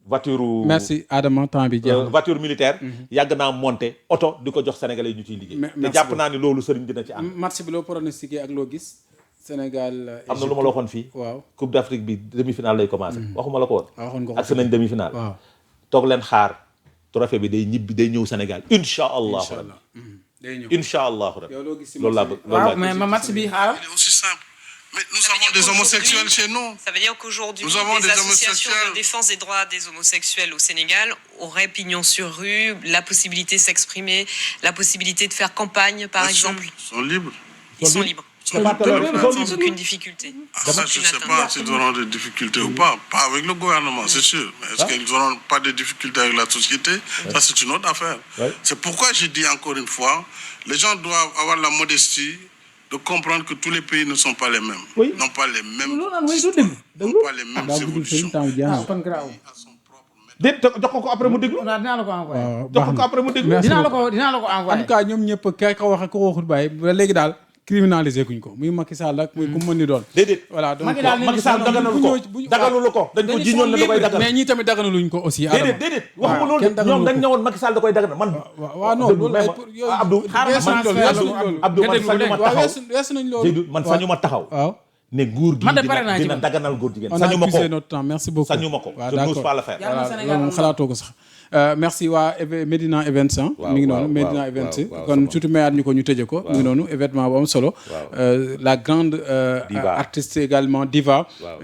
voiture. merci Adama temps bi jeex na voiture militaire. yàgg naa monter oto di ko jox sénégalais yi ñu ciy liggéey. te merci jàpp beaucoup. naa ni loolu Serigne dina ci am. match bi loo pronostiqué ak loo gis Sénégal am na lu ma la waxoon fii. waaw Coupe d'Afrique bi demi-finale lay commencé. waxuma la ko woon. waxoon nga ko ak si nañ demi-finale. waaw toog leen xaar trophée bi day ñibbi day ñëw Sénégal incha allahu incha rabbi allah day ñëw incha allahu rabbi yow loo gis si loolu laa match bëgg bi loolu waaw laa mais gis. ma match bi xaaral. Il est aussi simple. Mais nous Ça veut avons dire des homosexuels qu'aujourd'hui- chez nous. Ça veut dire qu'aujourd'hui, Nous avons les des associations homosexuels. de défense des droits des homosexuels au Sénégal auraient pignon sur rue, la possibilité de s'exprimer, la possibilité de faire campagne, par Bien sûr, exemple. Ils sont libres. Ils sont libres. C'est pas toléré, ils sont Sans libres. aucune difficulté. Ah, ça, je Aucune ne sais atteinte. pas s'ils auront des difficultés ou pas. Pas avec le gouvernement, c'est sûr. Mais est-ce qu'ils n'auront pas de difficultés avec la société? Ça, c'est une autre affaire. Ouais. C'est pourquoi je dis encore une fois, les gens doivent avoir la modestie de comprendre que tous les pays ne sont pas les mêmes. Oui. N'ont pas les mêmes Loolu naan mooy histoires, dund. n'ont pas les mêmes daa guddul évolutions. seen temps bi jeex na kon garaaw. À son propre maître. déet jox ko après mu déglu. dinaa la ko envoyé. waaw jox baax ko na après mu déglu. Merci dinaa la beaucoup. ko dinaa la ko en envoyé. tout cas ñoom ñëpp kay ko wax ak ko waxut bàyyi ba léegi daal criminalisé kuñ ko muy Macky Sall ak muy ku mën ni doon déedéet. voilà donc Macky daal Macky Sall daganalu ko daganalu ko dañ ko dañu jiñoon ne da koy daganal. mais ñii tamit daganaluñ ko aussi Adama déedéet waxuma loolu kenn de ñoom daganalu dañ ko. ñëwoon Macky Sall da koy daganal man. waaw non loolu ay pour yooyu Abdou xaaral ma weesu nañ loolu transfert weesu nañ la loolu Abdou man nga déglu sañu ma dégg. waaw taxaw. weesu nañ loolu man sañu ma taxaw. waaw ne nguur gi Man de pare naa ci dina man. daganal góor jigéen. on a sañu ma épuisé ko notre temps merci beaucoup. sañu ma ko. waaw je n'ose d'accord pas le faire. Yàlla na voilà Sénégal loolu moom am xalaatoo ko sax. Merci waa Medina Events waaw, mi ngi waaw, noonu Medina waaw, Events waaw, kon sama. surtout mayaat ñu ko ñu tëje ko mi ngi noonu événement bu am solo. La grande Diva. artiste également diva. Waaw.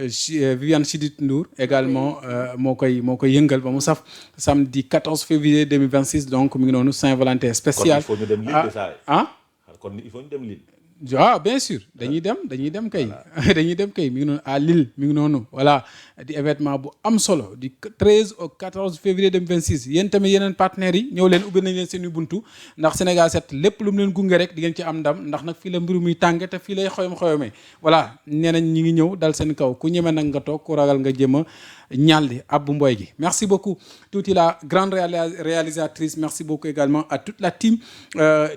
Viviane Chidid Ndour également moo koy yëngal ba mu saf samedi 14 février 2026 donc mi ngi noonu Saint-Valentin kon spécial. il faut ñu dem Lille de ça. ah kon il faut ñu dem Lille. ah bien sûr dañuy dem kay dañuy dem kay mi ngi noonu à Lille mi ngi noonu voilà di événement bu am solo di 13 au 14 février 2026 yéen tamit yeneen partenaires yi ñëw leen ubbi nañ leen seen i buntu ndax Sénégal 7 lépp lu mu leen gunge rek di ngeen ci am ndam ndax nag fii la mbiru muy tànge te fii lay xoyom-xoyomee voilà nee nañ ñi ngi ñëw dal seen kaw ku ñeme nag nga toog ku ragal nga jëm a ñalli abbu mboy gi merci beaucoup tuuti la grande réalisatrice merci beaucoup également à toute la team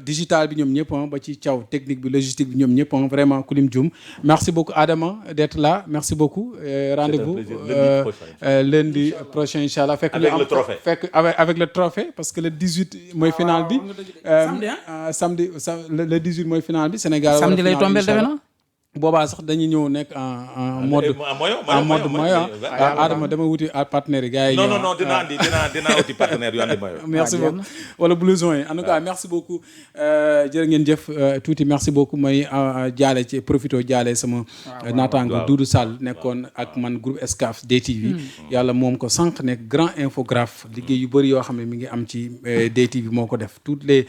digitale bi ñoom ñëpp ba ci caw technique bi logistique bi ñoom ñëpp vraiment Kulim Dioum merci beaucoup Adama d'être là merci beaucoup rendez-vous lundi prochain inchallah fekk Avec le trophée. fekk avec le trophée parce que le 18 mooy final bi samedi le 18 mooy final bi Sénégal samedi lay tombeel defe na. boobaa sax dañuy ñëw nekk en mode moyen Adama dama wuti partenaire yi gars yi non dinaa wuti partenaire yu andi mayo. merci beaucoup wala blouson yi en tout cas merci beaucoup jërë ngeen jëf tuuti merci beaucoup may jaale ci profito jaale sama naataango Doudou Sall nekkoon ak man groupe Excaf DTV yàlla moom ko sànq nekk grand infographe liggéey yu bëri yoo xam ne mi ngi am ci DTV moo ko def toutes les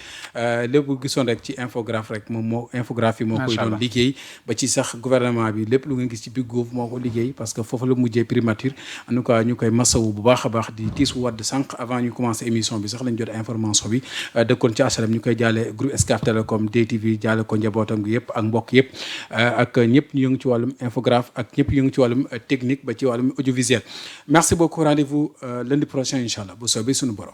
lépp gisoon rek ci infographe rek moom moo infographie moo koy doon liggéey ba ci sax gouvernement bi lépp lu ngeen gis ci Big Gouv moo ko liggéey parce que foofu la mujjee primature en tout cas ñu koy masawu bu baax a baax di tiis wadd sànq avant ñu commencé émission bi sax lañ jot information bi dëkkoon ci HLM ñu koy jaale groupe Excaf Télécom DTV jaale ko njabootam gi yëpp ak mbokk yëpp ak ñëpp ñu yëngu ci wàllum infographe ak ñëpp ñu yëngu ci wàllum technique ba ci wàllum audiovisuel merci beaucoup rendez-vous lundi prochain inchallah bu soobee suñu borom